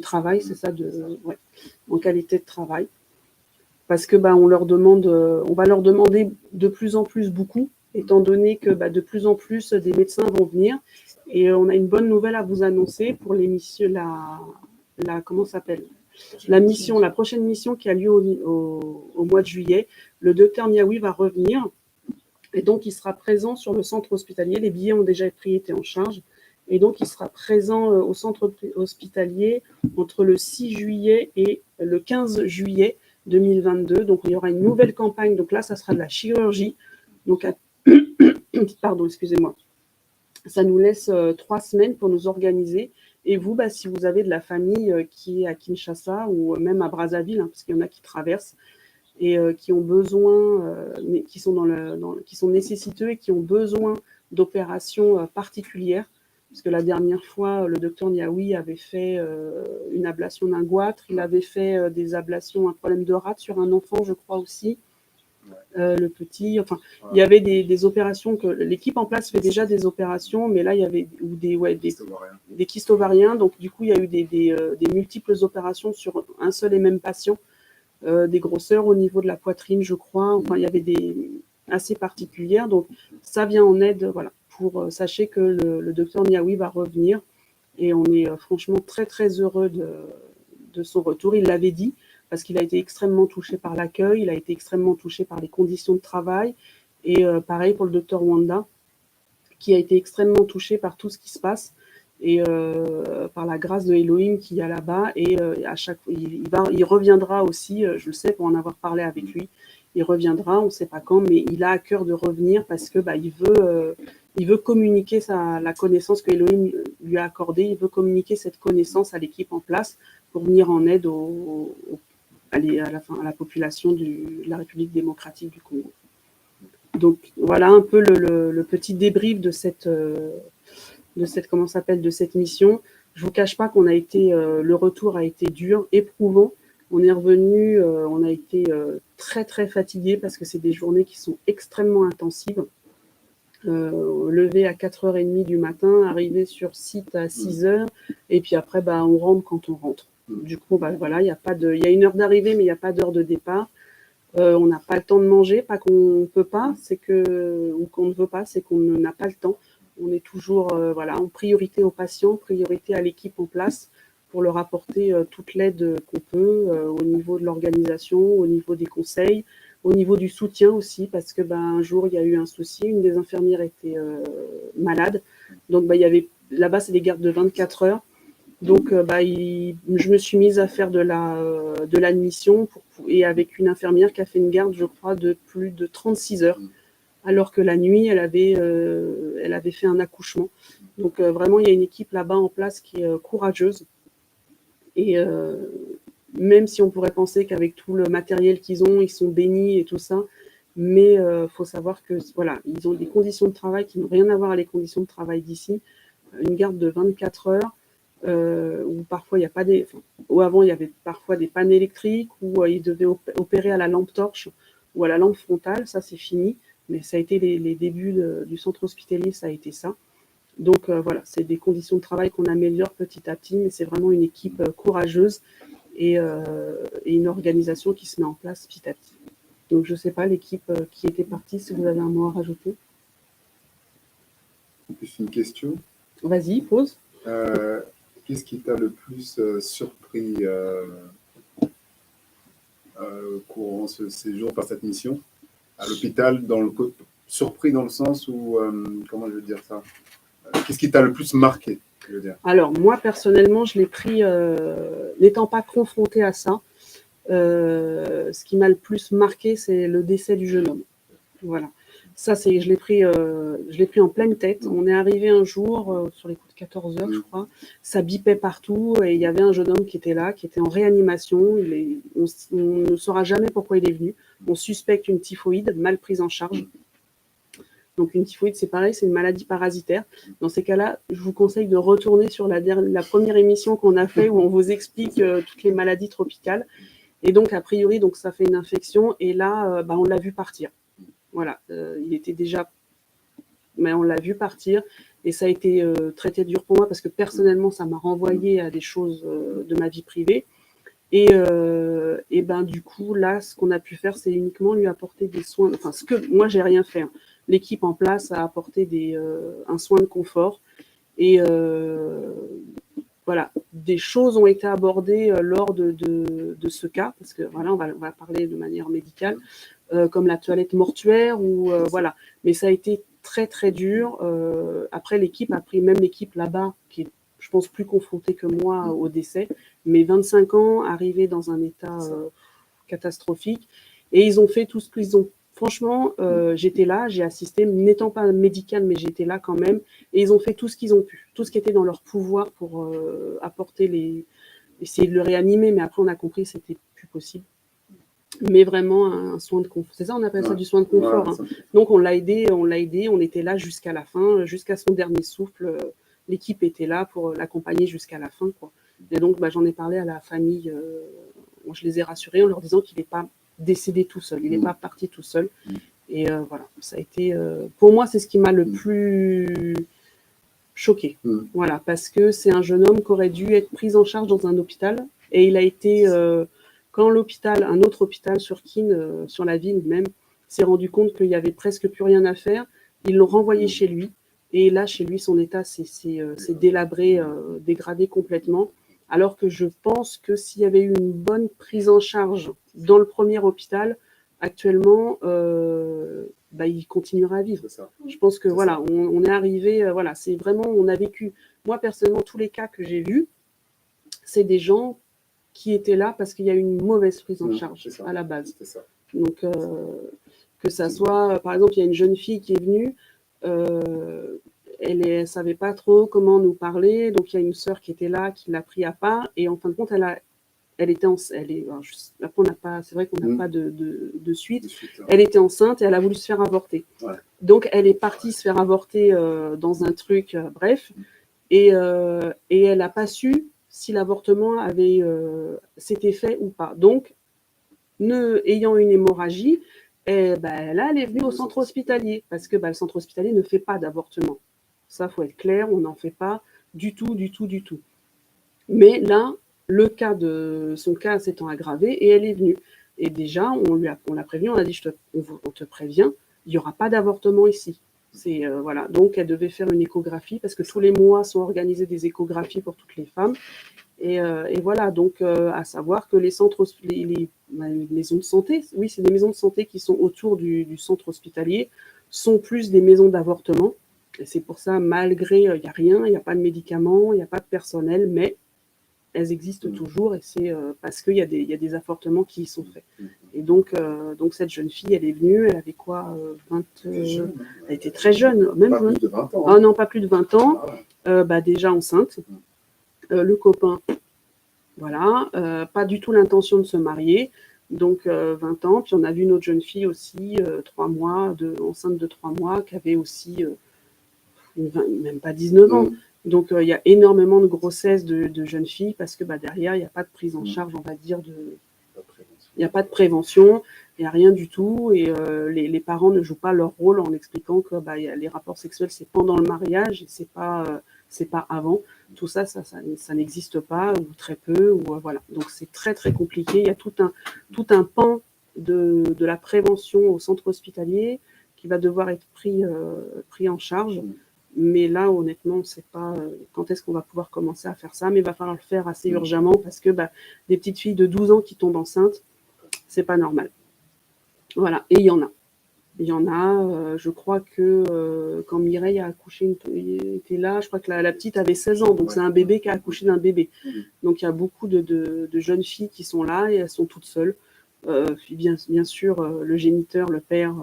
travail, c'est ça, ouais, en qualité de travail. Parce que on va leur demander de plus en plus beaucoup, étant donné que de plus en plus des médecins vont venir. Et on a une bonne nouvelle à vous annoncer pour l'émission, comment ça s'appelle, la prochaine mission qui a lieu au mois de juillet. Le docteur Niaoui va revenir et donc il sera présent sur le centre hospitalier. Les billets ont déjà été en charge. Et donc, il sera présent au centre hospitalier entre le 6 juillet et le 15 juillet 2022. Donc, il y aura une nouvelle campagne. Donc là, ça sera de la chirurgie. Donc, pardon, excusez-moi. Ça nous laisse 3 semaines pour nous organiser. Et vous, si vous avez de la famille qui est à Kinshasa ou même à Brazzaville, parce qu'il y en a qui traversent et qui ont besoin, qui sont nécessiteux et qui ont besoin d'opérations particulières, parce que la dernière fois, le docteur Niaoui avait fait une ablation d'un goitre, il avait fait des ablations, un problème de rate sur un enfant, je crois aussi, le petit. Enfin, il y avait des opérations que l'équipe en place fait déjà des opérations, mais là, il y avait des kystes ovariens. Donc, du coup, il y a eu des multiples opérations sur un seul et même patient, des grosseurs au niveau de la poitrine, je crois. Enfin, il y avait des assez particulières. Donc, ça vient en aide, voilà. Sachez que le docteur Niaoui va revenir et on est franchement très très heureux de son retour. Il l'avait dit parce qu'il a été extrêmement touché par l'accueil, il a été extrêmement touché par les conditions de travail et pareil pour le docteur Wanda qui a été extrêmement touché par tout ce qui se passe et par la grâce de Elohim qu'il y a là-bas et à chaque fois il reviendra aussi, je le sais pour en avoir parlé avec lui. Il reviendra, on ne sait pas quand, mais il a à cœur de revenir parce que il veut communiquer la connaissance que Elohim lui a accordée. Il veut communiquer cette connaissance à l'équipe en place pour venir en aide à la population de la République démocratique du Congo. Donc voilà un peu le petit débrief de cette mission. Je vous cache pas qu'on a été, le retour a été dur, éprouvant. On est revenu, on a été très très fatigué parce que c'est des journées qui sont extrêmement intensives. Lever à 4h30 du matin, arriver sur site à 6h, et puis après, on rentre quand on rentre. Du coup, voilà, il y a une heure d'arrivée, mais il n'y a pas d'heure de départ. On n'a pas le temps de manger, pas qu'on ne peut pas, ou qu'on ne veut pas, c'est qu'on n'a pas le temps. On est toujours en priorité aux patients, priorité à l'équipe en place pour leur apporter toute l'aide qu'on peut au niveau de l'organisation, au niveau des conseils, au niveau du soutien aussi, parce que un jour, il y a eu un souci, une des infirmières était malade. Donc, il y avait là-bas, c'est des gardes de 24 heures. Donc, je me suis mise à faire de l'admission et avec une infirmière qui a fait une garde, je crois, de plus de 36 heures, alors que la nuit, elle avait fait un accouchement. Donc, vraiment, il y a une équipe là-bas en place qui est courageuse. Et même si on pourrait penser qu'avec tout le matériel qu'ils ont, ils sont bénis et tout ça, mais faut savoir que voilà, ils ont des conditions de travail qui n'ont rien à voir avec les conditions de travail d'ici. Une garde de 24 heures, où parfois il n'y a pas où avant il y avait parfois des pannes électriques, où ils devaient opérer à la lampe torche ou à la lampe frontale, ça c'est fini, mais ça a été les débuts du centre hospitalier, ça a été ça. Donc voilà, c'est des conditions de travail qu'on améliore petit à petit, mais c'est vraiment une équipe courageuse et une organisation qui se met en place petit à petit. Donc je ne sais pas, l'équipe qui était partie, si vous avez un mot à rajouter. C'est une question. Vas-y, pose. Qu'est-ce qui t'a le plus surpris courant ce séjour par cette mission à l'hôpital, surpris dans le sens où, comment je veux dire ça, qu'est-ce qui t'a le plus marqué, je veux dire? Alors, moi, personnellement, je l'ai pris, n'étant pas confrontée à ça, ce qui m'a le plus marqué, c'est le décès du jeune homme. Voilà. Ça, je l'ai pris en pleine tête. On est arrivé un jour, sur les coups de 14 heures, je crois. Ça bipait partout et il y avait un jeune homme qui était là, qui était en réanimation. On ne saura jamais pourquoi il est venu. On suspecte une typhoïde mal prise en charge. Donc une typhoïde, c'est pareil, c'est une maladie parasitaire. Dans ces cas-là, je vous conseille de retourner sur la première émission qu'on a fait où on vous explique toutes les maladies tropicales. Et donc, a priori, donc, ça fait une infection. Et là, on l'a vu partir. Voilà. Il était déjà... Mais on l'a vu partir. Et ça a été très dur pour moi parce que personnellement, ça m'a renvoyé à des choses de ma vie privée. Et du coup, là, ce qu'on a pu faire, c'est uniquement lui apporter des soins. Enfin, moi, j'ai rien fait. Hein. L'équipe en place a apporté un soin de confort. Et voilà, des choses ont été abordées lors de ce cas, parce que voilà, on va parler de manière médicale, comme la toilette mortuaire, ou voilà. Mais ça a été très très dur. Après, l'équipe a pris, même l'équipe là-bas, qui est, je pense, plus confrontée que moi au décès, mais 25 ans, arrivés dans un état catastrophique, et ils ont fait tout ce qu'ils ont. Franchement, j'étais là, j'ai assisté, n'étant pas médicale, mais j'étais là quand même, et ils ont fait tout ce qu'ils ont pu, tout ce qui était dans leur pouvoir pour apporter essayer de le réanimer, mais après on a compris que c'était plus possible. Mais vraiment un soin de confort. C'est ça, on appelle ça du soin de confort. Hein. Donc on l'a aidé, on était là jusqu'à la fin, jusqu'à son dernier souffle. L'équipe était là pour l'accompagner jusqu'à la fin, quoi. Et donc j'en ai parlé à la famille, je les ai rassurés en leur disant qu'il n'est pas décédé tout seul, il n'est pas parti tout seul. Et voilà, ça a été, pour moi, c'est ce qui m'a le plus choqué. Voilà, parce que c'est un jeune homme qui aurait dû être pris en charge dans un hôpital, et il a été, quand l'hôpital, un autre hôpital sur Keene, sur la ville même, s'est rendu compte qu'il n'y avait presque plus rien à faire, ils l'ont renvoyé chez lui, et là, chez lui, son état s'est délabré, dégradé complètement. Alors que je pense que s'il y avait eu une bonne prise en charge dans le premier hôpital, actuellement, il continuera à vivre. Je pense que voilà, on est arrivé, voilà, c'est vraiment, on a vécu. Moi personnellement, tous les cas que j'ai vus, c'est des gens qui étaient là parce qu'il y a eu une mauvaise prise en charge à la base. Donc que ça soit, par exemple, il y a une jeune fille qui est venue. Elle ne savait pas trop comment nous parler, donc il y a une sœur qui était là, qui l'a pris à part, et en fin de compte, elle était enceinte. C'est vrai qu'on n'a pas de suite. Elle était enceinte et elle a voulu se faire avorter. Ouais. Donc elle est partie se faire avorter dans un truc, bref, et elle n'a pas su si l'avortement s'était fait ou pas. Donc, ayant une hémorragie, là, elle est venue au centre hospitalier, parce que le centre hospitalier ne fait pas d'avortement. Ça, faut être clair, on n'en fait pas du tout. Mais là, son cas s'étant aggravé, et elle est venue. Et déjà, on l'a prévenu, on a dit, on te prévient, il n'y aura pas d'avortement ici. Voilà. Donc, elle devait faire une échographie, parce que tous les mois sont organisées des échographies pour toutes les femmes. Et voilà, donc à savoir que les maisons de santé, oui, c'est des maisons de santé qui sont autour du centre hospitalier, sont plus des maisons d'avortement. Et c'est pour ça, malgré, il n'y a rien, il n'y a pas de médicaments, il n'y a pas de personnel, mais elles existent toujours, et c'est parce qu'il y a des avortements qui y sont faits. Et donc cette jeune fille, elle est venue, elle avait quoi, elle était très jeune, même pas plus de 20 ans. Ah non, pas plus de 20 ans, déjà enceinte. Le copain, voilà, pas du tout l'intention de se marier, donc 20 ans. Puis on a vu une autre jeune fille aussi, 3 mois, enceinte de 3 mois, qui avait aussi même pas 19 ans. Donc il y a énormément de grossesses de jeunes filles, parce que derrière, il n'y a pas de prise en charge, on va dire, il n'y a pas de prévention, il n'y a rien du tout, et les parents ne jouent pas leur rôle en expliquant que les rapports sexuels, c'est pendant le mariage, et c'est pas avant. Tout ça n'existe pas, ou très peu, ou voilà. Donc c'est très très compliqué. Il y a tout un pan de la prévention au centre hospitalier qui va devoir être pris en charge. Mais là, honnêtement, on ne sait pas quand est-ce qu'on va pouvoir commencer à faire ça, mais il va falloir le faire assez urgemment, parce que des petites filles de 12 ans qui tombent enceintes, c'est pas normal. Voilà, et il y en a. Je crois que quand Mireille a accouché, était là, je crois que la petite avait 16 ans, donc c'est un bébé qui a accouché d'un bébé. Donc il y a beaucoup de jeunes filles qui sont là, et elles sont toutes seules. Puis bien sûr, le géniteur, le père,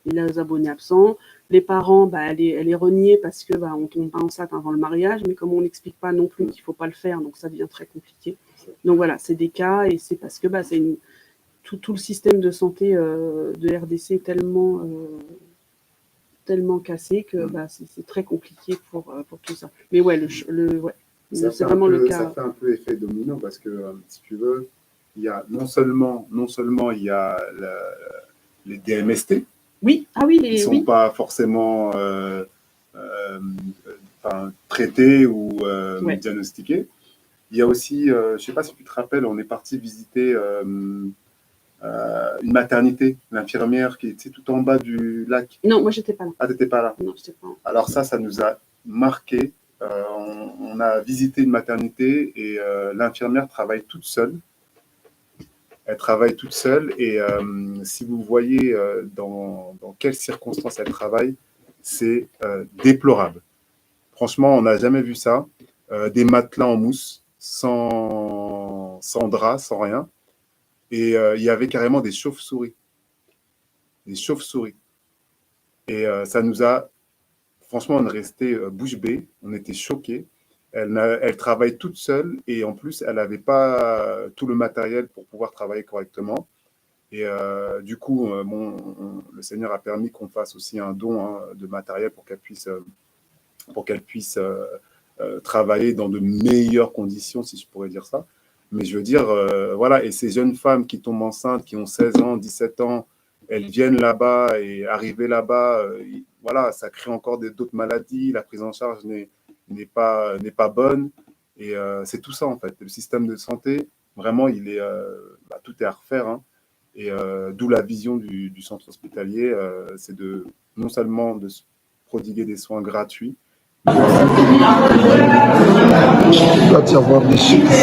il a les abonnés absents. Les parents, elle est reniée parce que on tombe pas enceinte avant le mariage, mais comme on n'explique pas non plus qu'il faut pas le faire, donc ça devient très compliqué. Donc voilà, c'est des cas, et c'est parce que c'est tout le système de santé de RDC est tellement cassé que c'est très compliqué pour tout ça. Mais ouais, c'est vraiment le cas. Ça fait un peu effet domino, parce que si tu veux, il y a non seulement il y a les DMST, Oui, ah oui, qui ne sont pas forcément traités ou diagnostiqués. Il y a aussi, je ne sais pas si tu te rappelles, on est parti visiter une maternité, l'infirmière qui était tout en bas du lac. Non, moi, j'étais pas là. Ah, tu n'étais pas là? Non, j'étais pas là. Alors ça nous a marqué. On a visité une maternité et l'infirmière travaille toute seule. Elle travaille toute seule et si vous voyez dans quelles circonstances elle travaille, c'est déplorable. Franchement, on n'a jamais vu ça. Des matelas en mousse, sans drap, sans rien. Et il y avait carrément des chauves-souris. Des chauves-souris. Et ça nous a... Franchement, on est resté bouche bée. On était choqués. Elle travaille toute seule et en plus, elle n'avait pas tout le matériel pour pouvoir travailler correctement. Et du coup, le Seigneur a permis qu'on fasse aussi un don de matériel pour qu'elle puisse travailler dans de meilleures conditions, si je pourrais dire ça. Mais je veux dire, voilà, et ces jeunes femmes qui tombent enceintes, qui ont 16 ans, 17 ans, elles viennent là-bas et arriver là-bas, voilà, ça crée encore d'autres maladies, la prise en charge n'est pas bonne. Et c'est tout ça, en fait. Le système de santé, vraiment, tout est à refaire. Hein. Et d'où la vision du centre hospitalier, c'est non seulement de se prodiguer des soins gratuits, Il doit y avoir des chiffres. Il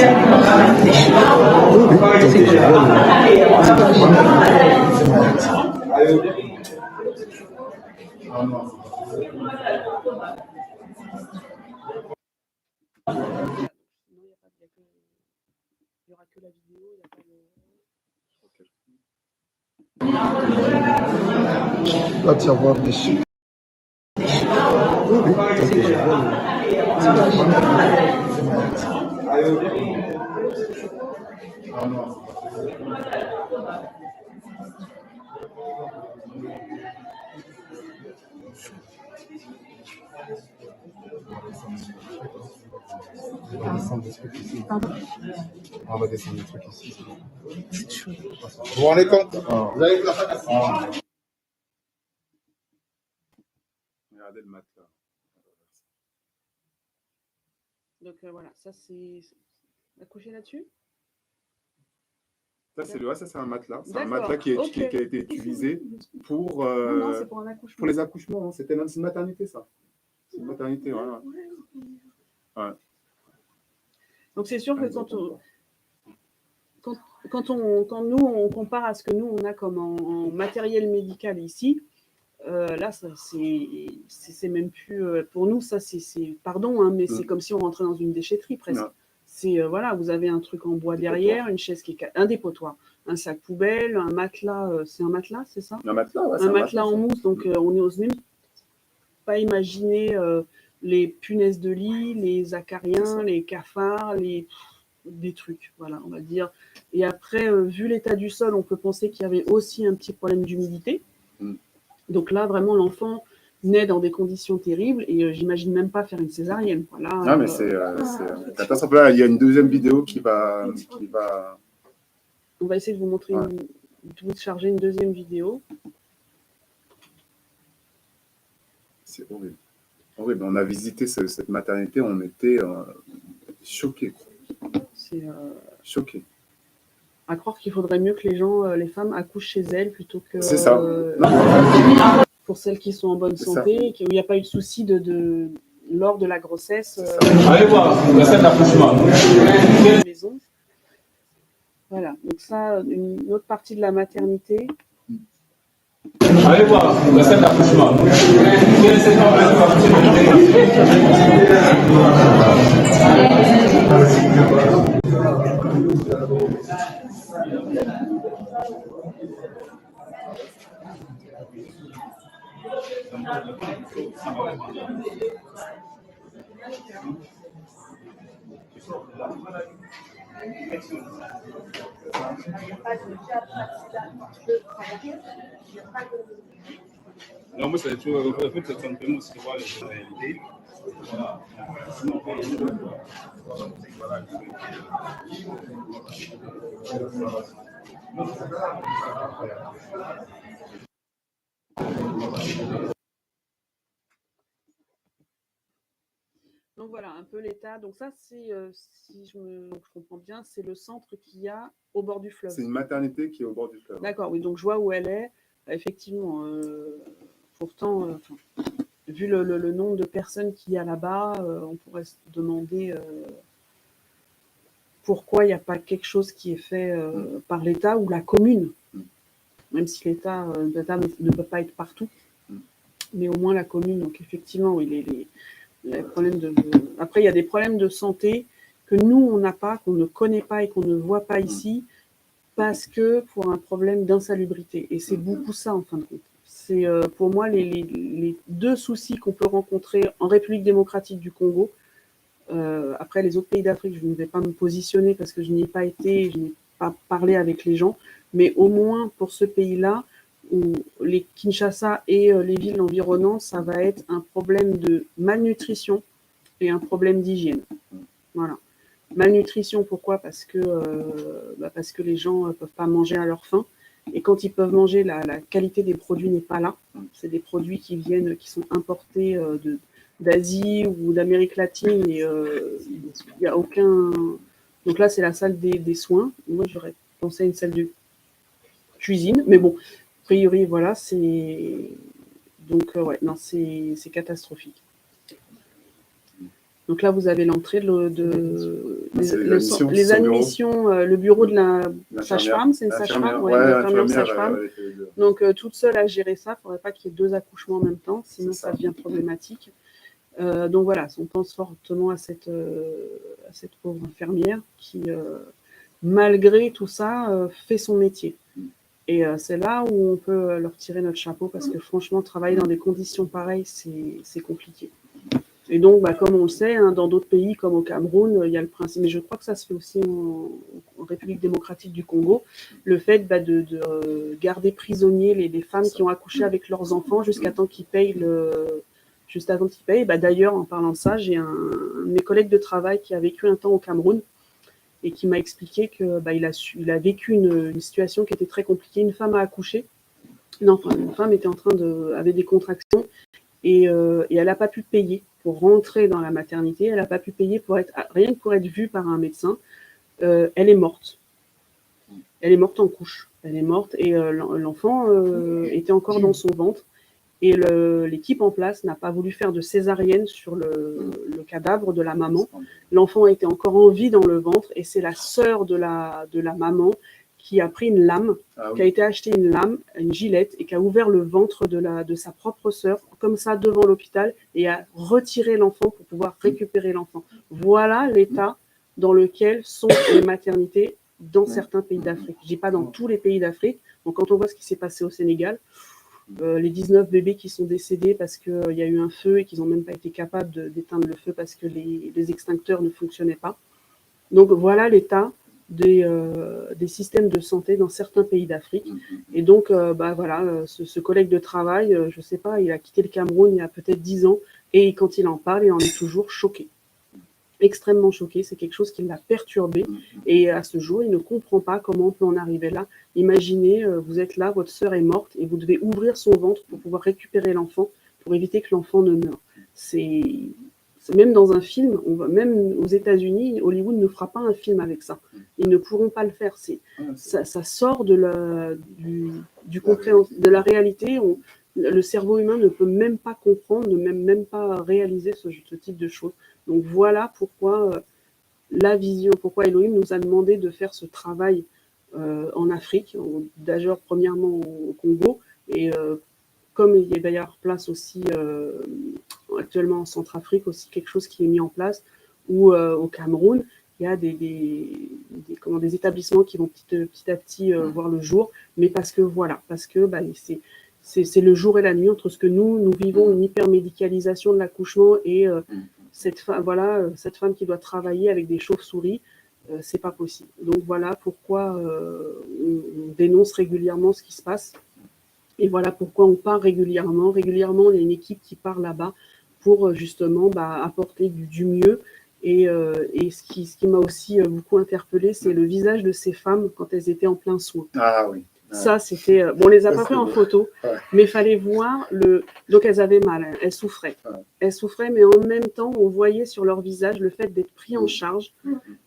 n'y aura que la vidéo, il n'y a pas de... Il doit y avoir des chiffres. On va descendre des trucs ici. Vous vous rendez compte? Vous avez la Regardez le matelas. Donc voilà, ça c'est... Accoucher là-dessus? Ça, c'est un matelas. C'est un matelas qui a été utilisé pour, non, c'est pour un accouchement. Pour les accouchements. C'est une maternité, ça. C'est une maternité, voilà. Ouais. Donc c'est sûr que quand nous, on compare à ce que nous, on a comme en matériel médical ici, là, c'est même plus... pour nous, ça, c'est pardon, hein, mais c'est comme si on rentrait dans une déchetterie presque. Non. C'est, voilà, vous avez un truc en bois derrière, une chaise qui est... Un dépotoir, un sac poubelle, un matelas... c'est un matelas, c'est ça? Un matelas, ouais. Un matelas en mousse, donc on n'ose même pas imaginer les punaises de lit, les acariens, les cafards, des trucs, voilà, on va dire. Et après, vu l'état du sol, on peut penser qu'il y avait aussi un petit problème d'humidité. Donc là, vraiment, l'enfant naît dans des conditions terribles et j'imagine même pas faire une césarienne. Voilà. Non, mais c'est catastrophique. Il y a une deuxième vidéo qui va... On va essayer de vous montrer, de vous charger une deuxième vidéo. C'est horrible. Horrible. On a visité cette maternité, on était choqués. C'est choqués. À croire qu'il faudrait mieux que les femmes accouchent chez elles plutôt que... C'est ça. Pour celles qui sont en bonne santé, où il n'y a pas eu de souci lors de la grossesse. Allez voir, la scène d'accouchement. Voilà, donc ça, une autre partie de la maternité. Allez voir, la scène d'accouchement. Non, moi, c'est tout. En fait, c'est simplement ce que voit les réalités. Donc voilà, un peu l'état. Donc ça, c'est, si je comprends bien, c'est le centre qu'il y a au bord du fleuve. C'est une maternité qui est au bord du fleuve. D'accord, oui, donc je vois où elle est. Effectivement, pourtant, vu le nombre de personnes qu'il y a là-bas, on pourrait se demander pourquoi il n'y a pas quelque chose qui est fait par l'État ou la commune. Même si l'État ne peut pas être partout, mais au moins la commune. Donc effectivement, oui, les problèmes Après, il y a des problèmes de santé que nous, on n'a pas, qu'on ne connaît pas et qu'on ne voit pas ici, parce que pour un problème d'insalubrité. Et c'est beaucoup ça, en fin de compte. C'est pour moi les deux soucis qu'on peut rencontrer en République démocratique du Congo. Après, les autres pays d'Afrique, je ne vais pas me positionner parce que je n'y ai pas été, je n'ai pas parlé avec les gens, mais au moins pour ce pays-là, où les Kinshasa et les villes environnantes, ça va être un problème de malnutrition et un problème d'hygiène. Voilà. Malnutrition, pourquoi ? Parce que les gens ne peuvent pas manger à leur faim. Et quand ils peuvent manger, la qualité des produits n'est pas là. C'est des produits qui sont importés d'Asie ou d'Amérique latine. Et il n'y a aucun. Donc là, c'est la salle des soins. Moi, j'aurais pensé à une salle de cuisine. Mais bon, a priori, voilà, c'est. Donc, ouais, non, c'est catastrophique. Donc là, vous avez l'entrée les admissions, le bureau de la sage-femme, c'est une sage-femme, l'infirmière sage-femme. Donc toute seule à gérer ça, il ne faudrait pas qu'il y ait 2 accouchements en même temps, sinon ça devient problématique. Donc voilà, on pense fortement à cette pauvre infirmière qui, malgré tout ça, fait son métier. Et c'est là où on peut leur tirer notre chapeau, parce que franchement, travailler dans des conditions pareilles, c'est compliqué. Et donc, comme on le sait, dans d'autres pays comme au Cameroun, il y a le principe, mais je crois que ça se fait aussi en République démocratique du Congo, le fait de garder prisonniers les femmes qui ont accouché avec leurs enfants jusqu'à temps qu'ils payent D'ailleurs, en parlant de ça, j'ai un de mes collègues de travail qui a vécu un temps au Cameroun et qui m'a expliqué que il a vécu une situation qui était très compliquée. Une femme a accouché. Une femme avait des contractions et elle n'a pas pu payer pour rentrer dans la maternité. Elle n'a pas pu payer rien que pour être vue par un médecin. Elle est morte. Elle est morte en couche. Elle est morte et l'enfant était encore dans son ventre. Et l'équipe en place n'a pas voulu faire de césarienne sur le cadavre de la maman. L'enfant était encore en vie dans le ventre et c'est la sœur de la maman qui a pris une lame, qui a été acheter une lame, une gilette, et qui a ouvert le ventre de sa propre sœur, comme ça, devant l'hôpital, et a retiré l'enfant pour pouvoir récupérer l'enfant. Voilà l'état dans lequel sont les maternités dans certains pays d'Afrique. Je ne dis pas dans tous les pays d'Afrique. Donc, quand on voit ce qui s'est passé au Sénégal, les 19 bébés qui sont décédés parce qu'il y a eu un feu et qu'ils n'ont même pas été capables d'éteindre le feu parce que les extincteurs ne fonctionnaient pas. Donc, voilà l'état des systèmes de santé dans certains pays d'Afrique. Et donc, ce collègue de travail, je ne sais pas, il a quitté le Cameroun il y a peut-être 10 ans, et quand il en parle, il en est toujours choqué. Extrêmement choqué, c'est quelque chose qui l'a perturbé, et à ce jour, il ne comprend pas comment on peut en arriver là. Imaginez, vous êtes là, votre sœur est morte, et vous devez ouvrir son ventre pour pouvoir récupérer l'enfant, pour éviter que l'enfant ne meure. C'est même dans un film, même aux États-Unis, Hollywood ne fera pas un film avec ça. Ils ne pourront pas le faire. Ça sort de la réalité. Le cerveau humain ne peut même pas comprendre, ne même pas réaliser ce type de choses. Donc voilà pourquoi pourquoi Elohim nous a demandé de faire ce travail en Afrique, d'ailleurs premièrement au Congo, et comme il va y avoir place aussi actuellement en Centrafrique, aussi quelque chose qui est mis en place, ou au Cameroun, il y a des établissements qui vont petit à petit voir le jour, mais parce que c'est le jour et la nuit entre ce que nous vivons, une hypermédicalisation de l'accouchement, et cette femme qui doit travailler avec des chauves-souris, c'est pas possible. Donc voilà pourquoi on dénonce régulièrement ce qui se passe. Et voilà pourquoi on part régulièrement. Régulièrement, il y a une équipe qui part là-bas pour justement apporter du mieux. Et ce qui m'a aussi beaucoup interpellée, c'est le visage de ces femmes quand elles étaient en plein soin. Ah oui. Ça, c'était... bon, on les a pas pris en photo, mais il fallait voir le... Donc, elles avaient mal, elles souffraient. Elles souffraient, mais en même temps, on voyait sur leur visage le fait d'être pris en charge,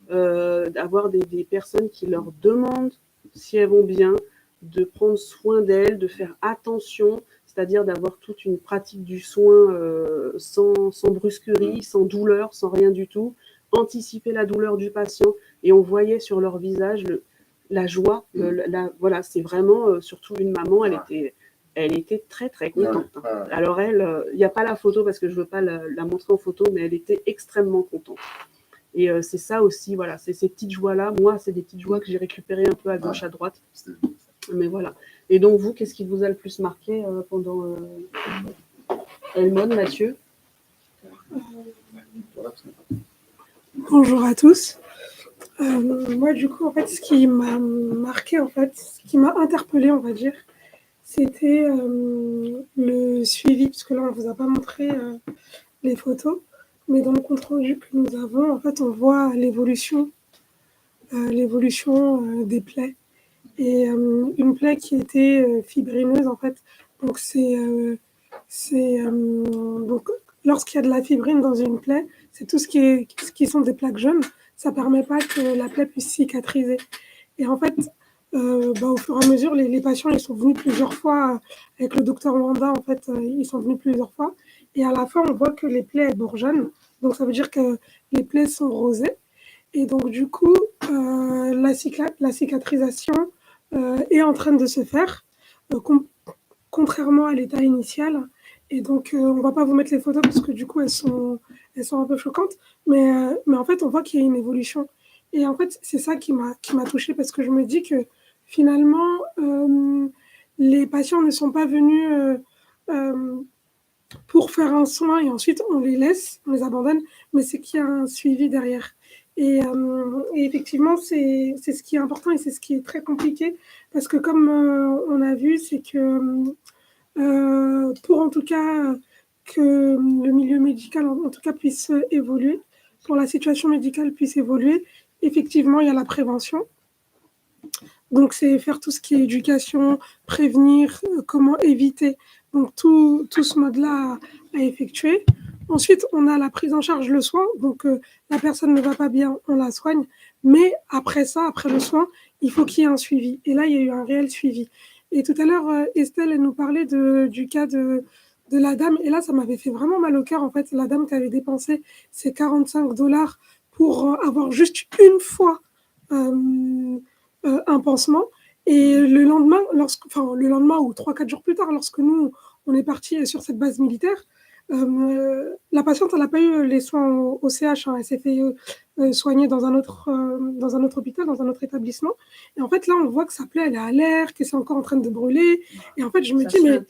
d'avoir des personnes qui leur demandent si elles vont bien, de prendre soin d'elles, de faire attention, c'est-à-dire d'avoir toute une pratique du soin sans brusquerie, sans douleur, sans rien du tout, anticiper la douleur du patient, et on voyait sur leur visage la joie. Voilà, c'est vraiment, surtout une maman, elle était très très contente. Alors elle, il n'y a pas la photo parce que je ne veux pas la montrer en photo, mais elle était extrêmement contente. Et c'est ça aussi, voilà, c'est ces petites joies-là. Moi, c'est des petites joies que j'ai récupérées un peu à gauche, à droite. Mais voilà. Et donc, vous, qu'est-ce qui vous a le plus marqué pendant Elmode, Mathieu? Bonjour à tous. Moi, du coup, en fait, ce qui m'a marqué, en fait, ce qui m'a interpellée, on va dire, c'était le suivi, parce que là, on ne vous a pas montré les photos, mais dans le compte-rendu que nous avons, en fait, on voit l'évolution des plaies. Et une plaie qui était fibrineuse, en fait, donc donc lorsqu'il y a de la fibrine dans une plaie, c'est tout ce qui sont des plaques jaunes, ça permet pas que la plaie puisse cicatriser. Et en fait, au fur et à mesure, les patients, ils sont venus plusieurs fois avec le docteur Wanda, en fait, ils sont venus plusieurs fois. Et à la fin, on voit que les plaies elles bourgeonnent. Donc, ça veut dire que les plaies sont rosées. Et donc, du coup, la cicatrisation est en train de se faire, contrairement à l'état initial. Et donc, on ne va pas vous mettre les photos parce que du coup, elles sont un peu choquantes. Mais en fait, on voit qu'il y a une évolution. Et en fait, c'est ça qui m'a touchée parce que je me dis que finalement, les patients ne sont pas venus pour faire un soin et ensuite on les laisse, on les abandonne, mais c'est qu'il y a un suivi derrière. Et effectivement, c'est ce qui est important et c'est ce qui est très compliqué parce que comme on a vu, c'est que pour en tout cas que le milieu médical en tout cas puisse évoluer, pour la situation médicale puisse évoluer, effectivement, il y a la prévention. Donc, c'est faire tout ce qui est éducation, prévenir, comment éviter. Donc, tout ce mode-là à effectuer. Ensuite, on a la prise en charge, le soin. Donc, la personne ne va pas bien, on la soigne. Mais après ça, après le soin, il faut qu'il y ait un suivi. Et là, il y a eu un réel suivi. Et tout à l'heure, Estelle, elle nous parlait du cas de la dame. Et là, ça m'avait fait vraiment mal au cœur. En fait, la dame qui avait dépensé ses $45 pour avoir juste une fois un pansement. Et le lendemain, le lendemain ou 3-4 jours plus tard, lorsque nous, on est parti sur cette base militaire, la patiente, elle n'a pas eu les soins au CH, hein, elle s'est fait soigner dans un autre hôpital, dans un autre établissement. Et en fait, là, on voit que sa plaie, elle est à l'air, que c'est encore en train de brûler. Et en fait, je me dis, mais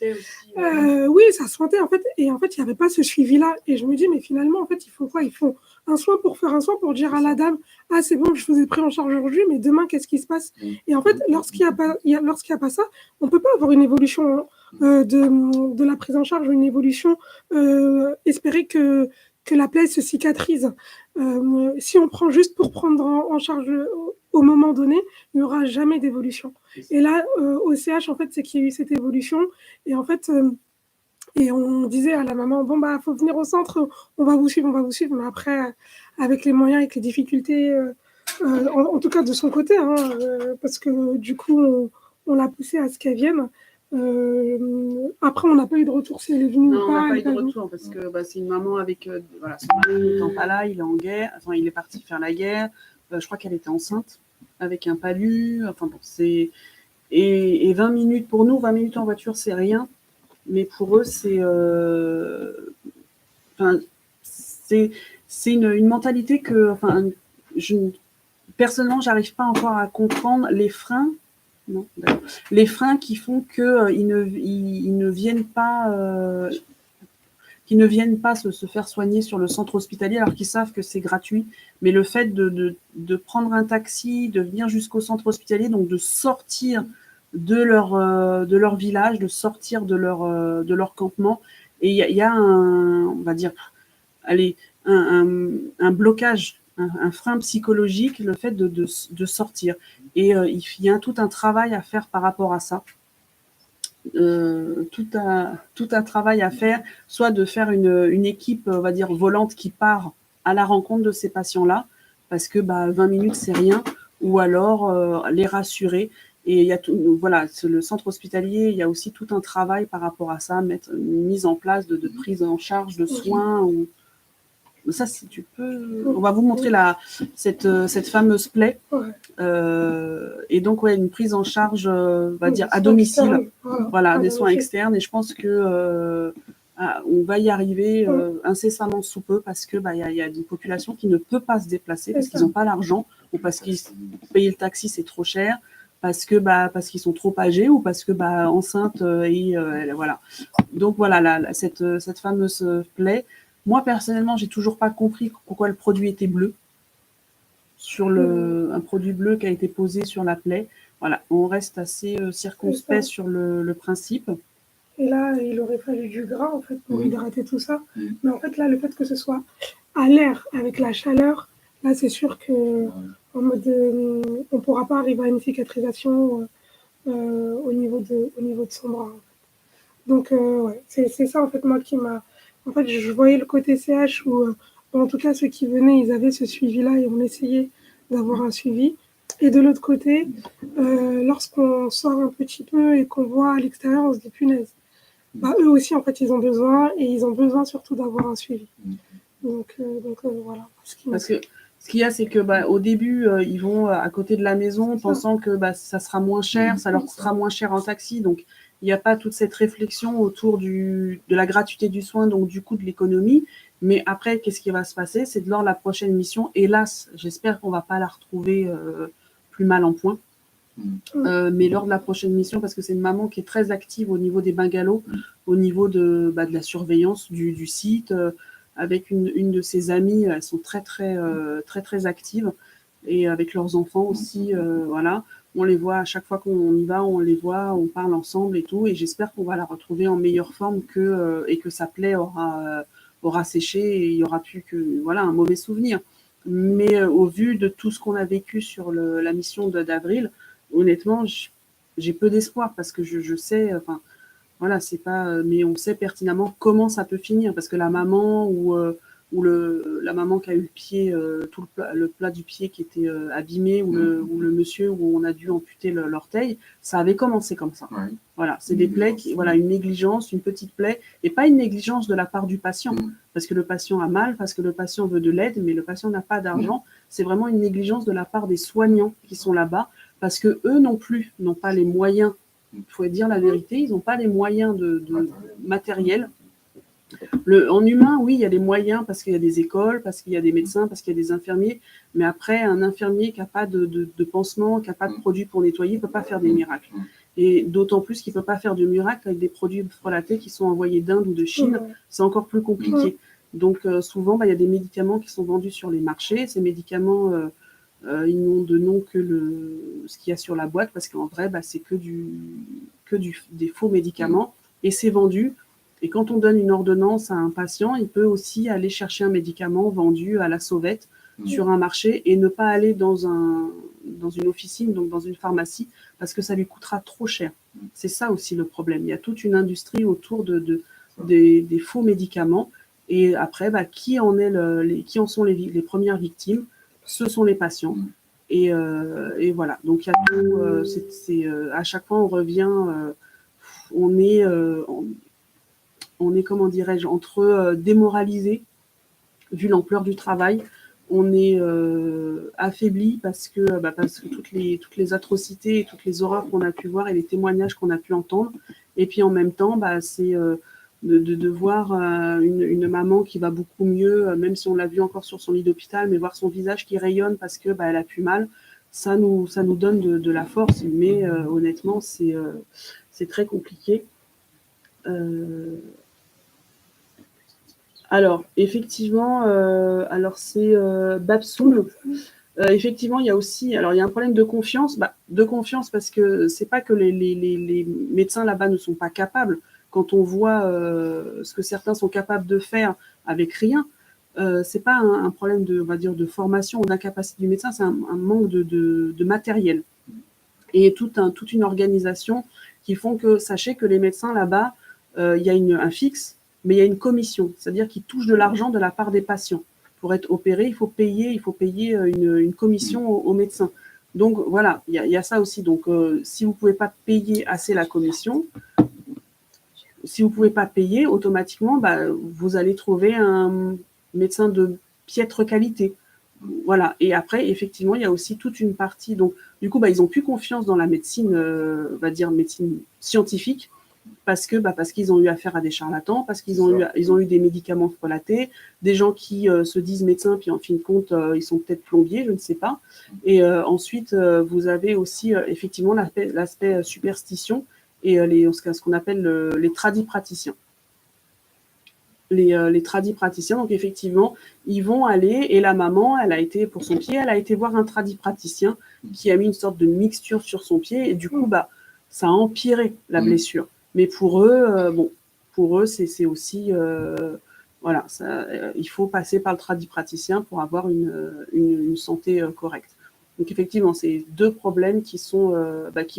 oui, ça se sentait, en fait. Et en fait, il n'y avait pas ce suivi-là. Et je me dis, mais finalement, en fait, il faut quoi? Il faut un soin pour faire un soin, pour dire à la dame, ah, c'est bon, je vous ai pris en charge aujourd'hui, mais demain, qu'est-ce qui se passe? Et en fait, lorsqu'il n'y a pas ça, on ne peut pas avoir une évolution de la prise en charge, une évolution, espérer que la plaie se cicatrise. Si on prend juste pour prendre en charge au moment donné, il n'y aura jamais d'évolution. Et là, au CH, en fait, c'est qu'il y a eu cette évolution. Et en fait, et on disait à la maman, bon, faut venir au centre, on va vous suivre. Mais après, avec les moyens, avec les difficultés, en tout cas de son côté, hein, parce que du coup, on l'a poussée à ce qu'elle vienne. Après, on n'a pas eu de retour si elle est venue ou pas. Non, on n'a pas eu de retour parce que c'est une maman avec son mari n'étant pas là, il est en guerre, enfin il est parti faire la guerre. Je crois qu'elle était enceinte avec un palu. Enfin bon, c'est et 20 minutes pour nous, 20 minutes en voiture, c'est rien, mais pour eux c'est une mentalité que personnellement, j'arrive pas encore à comprendre les freins. Non, les freins qui font qu'ils ne viennent pas, se faire soigner sur le centre hospitalier alors qu'ils savent que c'est gratuit. Mais le fait de prendre un taxi, de venir jusqu'au centre hospitalier, donc de sortir de leur village, de sortir de leur campement Et il y a on va dire, allez, un blocage, un frein psychologique, le fait de sortir. Et il y a tout un travail à faire par rapport à ça. Tout un travail à faire, soit de faire une équipe, on va dire, volante qui part à la rencontre de ces patients-là, parce que 20 minutes, c'est rien, ou alors les rassurer. Et il y a voilà, le centre hospitalier, il y a aussi tout un travail par rapport à ça, mettre une mise en place de prise en charge de soins. Ou... Ça, si tu peux... On va vous montrer cette fameuse plaie. Et donc, une prise en charge, on va dire, à domicile. Voilà, des soins externes. Et je pense que on va y arriver incessamment sous peu parce que y a des populations qui ne peuvent pas se déplacer parce qu'ils n'ont pas l'argent ou parce qu'ils payer le taxi, c'est trop cher. Parce qu'ils sont trop âgés ou parce que enceinte voilà. Donc voilà, cette fameuse plaie. Moi personnellement, j'ai toujours pas compris pourquoi le produit était bleu. Sur un produit bleu qui a été posé sur la plaie. Voilà, on reste assez circonspect sur le principe. Et là, il aurait fallu du gras en fait pour hydrater tout ça. Mais en fait là, le fait que ce soit à l'air avec la chaleur, là c'est sûr que en mode on pourra pas arriver à une cicatrisation au niveau de son bras. En fait. Donc c'est ça en fait moi qui m'a. En fait, je voyais le côté CH où en tout cas ceux qui venaient, ils avaient ce suivi-là et on essayait d'avoir un suivi. Et de l'autre côté, lorsqu'on sort un petit peu et qu'on voit à l'extérieur, on se dit punaise. Eux aussi, en fait, ils ont besoin et ils ont besoin surtout d'avoir un suivi. Donc voilà. Parce que ce qu'il y a, c'est que au début, ils vont à côté de la maison pensant que ça sera moins cher, ça leur coûtera moins cher en taxi. Donc, il n'y a pas toute cette réflexion autour de la gratuité du soin, donc du coût de l'économie. Mais après, qu'est-ce qui va se passer? C'est lors de la prochaine mission, hélas, j'espère qu'on ne va pas la retrouver plus mal en point. Mais lors de la prochaine mission, parce que c'est une maman qui est très active au niveau des bungalows, au niveau de la surveillance du site, avec une de ses amies, elles sont très actives, et avec leurs enfants aussi, voilà. On les voit à chaque fois qu'on y va, on les voit, on parle ensemble et tout, et j'espère qu'on va la retrouver en meilleure forme et que sa plaie aura séché et il n'y aura plus que un mauvais souvenir. Mais au vu de tout ce qu'on a vécu sur la mission d'avril, honnêtement, j'ai peu d'espoir parce que je sais, c'est pas, mais on sait pertinemment comment ça peut finir parce que la maman ou la maman qui a eu le pied, tout le plat du pied qui était abîmé ou le monsieur où on a dû amputer l'orteil, ça avait commencé comme ça. Ouais. Voilà, c'est des plaies, une négligence, une petite plaie, et pas une négligence de la part du patient, parce que le patient a mal, parce que le patient veut de l'aide, mais le patient n'a pas d'argent. C'est vraiment une négligence de la part des soignants qui sont là-bas, parce que eux non plus n'ont pas les moyens. Il faut dire la vérité, ils n'ont pas les moyens de matériel. En humain, oui, il y a des moyens parce qu'il y a des écoles, parce qu'il y a des médecins, parce qu'il y a des infirmiers. Mais après, un infirmier qui n'a pas de pansement, qui n'a pas de produits pour nettoyer, ne peut pas faire des miracles. Et d'autant plus qu'il ne peut pas faire de miracles avec des produits frelatés qui sont envoyés d'Inde ou de Chine. C'est encore plus compliqué. Donc, souvent, il y a des médicaments qui sont vendus sur les marchés. Ces médicaments, ils n'ont de nom que ce qu'il y a sur la boîte parce qu'en vrai, c'est des faux médicaments. Et c'est vendu. Et quand on donne une ordonnance à un patient, il peut aussi aller chercher un médicament vendu à la sauvette sur un marché et ne pas aller dans une officine, donc dans une pharmacie, parce que ça lui coûtera trop cher. C'est ça aussi le problème. Il y a toute une industrie autour des faux médicaments. Et après, qui en sont les premières victimes? Ce sont les patients. Et voilà. Donc, il y a tout. À chaque fois, on revient. On est, comment dirais-je, entre démoralisé, vu l'ampleur du travail, on est affaibli parce que toutes les atrocités et toutes les horreurs qu'on a pu voir et les témoignages qu'on a pu entendre. Et puis en même temps, c'est de voir une maman qui va beaucoup mieux, même si on l'a vu encore sur son lit d'hôpital, mais voir son visage qui rayonne parce que elle a plus mal, ça nous donne de la force. Mais honnêtement, c'est très compliqué. Alors, effectivement, c'est Babsoul. Effectivement, il y a aussi, il y a un problème de confiance. De confiance parce que c'est pas que les médecins là-bas ne sont pas capables, quand on voit ce que certains sont capables de faire avec rien, c'est pas un problème on va dire, de formation ou d'incapacité du médecin, c'est un manque de matériel. Et toute une organisation qui font que, sachez que les médecins là-bas, il y a un fixe, mais il y a une commission, c'est-à-dire qu'ils touchent de l'argent de la part des patients. Pour être opéré, il faut payer une commission aux médecins. Donc voilà, il y a ça aussi. Donc si vous ne pouvez pas payer assez la commission, si vous ne pouvez pas payer, automatiquement, vous allez trouver un médecin de piètre qualité. Voilà. Et après, effectivement, il y a aussi toute une partie. Donc, du coup, ils n'ont plus confiance dans la médecine, on va dire médecine scientifique, parce qu'ils ont eu affaire à des charlatans, parce qu'ils ont eu des médicaments frelatés, des gens qui se disent médecins, puis en fin de compte, ils sont peut-être plombiers, je ne sais pas. Et ensuite, vous avez aussi effectivement l'aspect superstition et ce qu'on appelle les tradipraticiens. Les tradipraticiens, donc effectivement, ils vont aller, et la maman, elle a été, pour son pied, elle a été voir un tradipraticien qui a mis une sorte de mixture sur son pied, et du coup, ça a empiré la blessure. Mais pour eux, c'est aussi, voilà, il faut passer par le tradipraticien pour avoir une santé correcte. Donc effectivement, c'est deux problèmes qui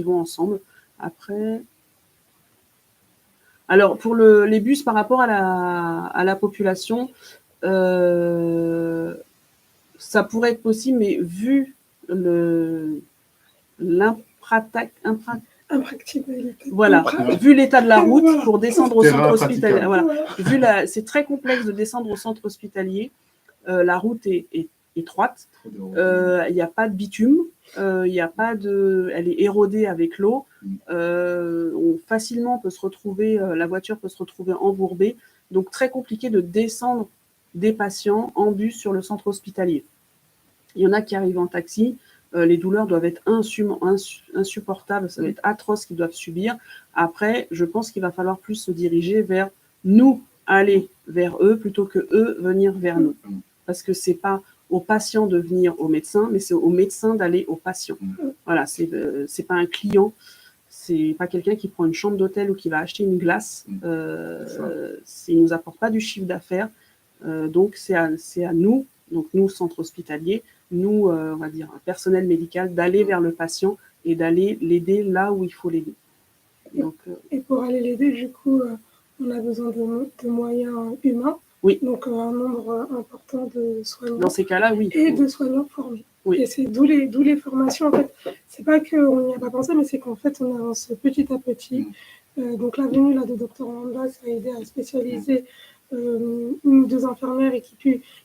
vont ensemble. Après... Alors, pour les bus par rapport à la population, ça pourrait être possible, mais vu voilà, vu l'état de la route, pour descendre au centre hospitalier, voilà, c'est très complexe de descendre au centre hospitalier. La route est étroite, il n'y a pas de bitume, elle est érodée avec l'eau. Facilement la voiture peut se retrouver embourbée, donc très compliqué de descendre des patients en bus sur le centre hospitalier. Il y en a qui arrivent en taxi, les douleurs doivent être insupportables, ça va être atroce qu'ils doivent subir. Après, je pense qu'il va falloir plus se diriger vers nous, aller vers eux, plutôt que eux venir vers nous. Parce que c'est pas aux patients de venir au médecin, mais c'est aux médecins d'aller aux patients. Voilà, c'est pas un client, c'est pas quelqu'un qui prend une chambre d'hôtel ou qui va acheter une glace. Il nous apporte pas du chiffre d'affaires. Donc c'est à nous, donc nous centre hospitalier, nous on va dire un personnel médical, d'aller vers le patient et d'aller l'aider là où il faut l'aider. Donc, et pour aller l'aider, du coup, on a besoin de moyens humains. Oui. Donc un nombre important de soignants. Dans ces cas-là, oui. Et de soignants formés. Oui. Et c'est d'où les formations. En fait, c'est pas qu'on n'y a pas pensé, mais c'est qu'en fait, on avance petit à petit. Donc la venue de Dr Wanda, ça a aidé à spécialiser une ou deux infirmières et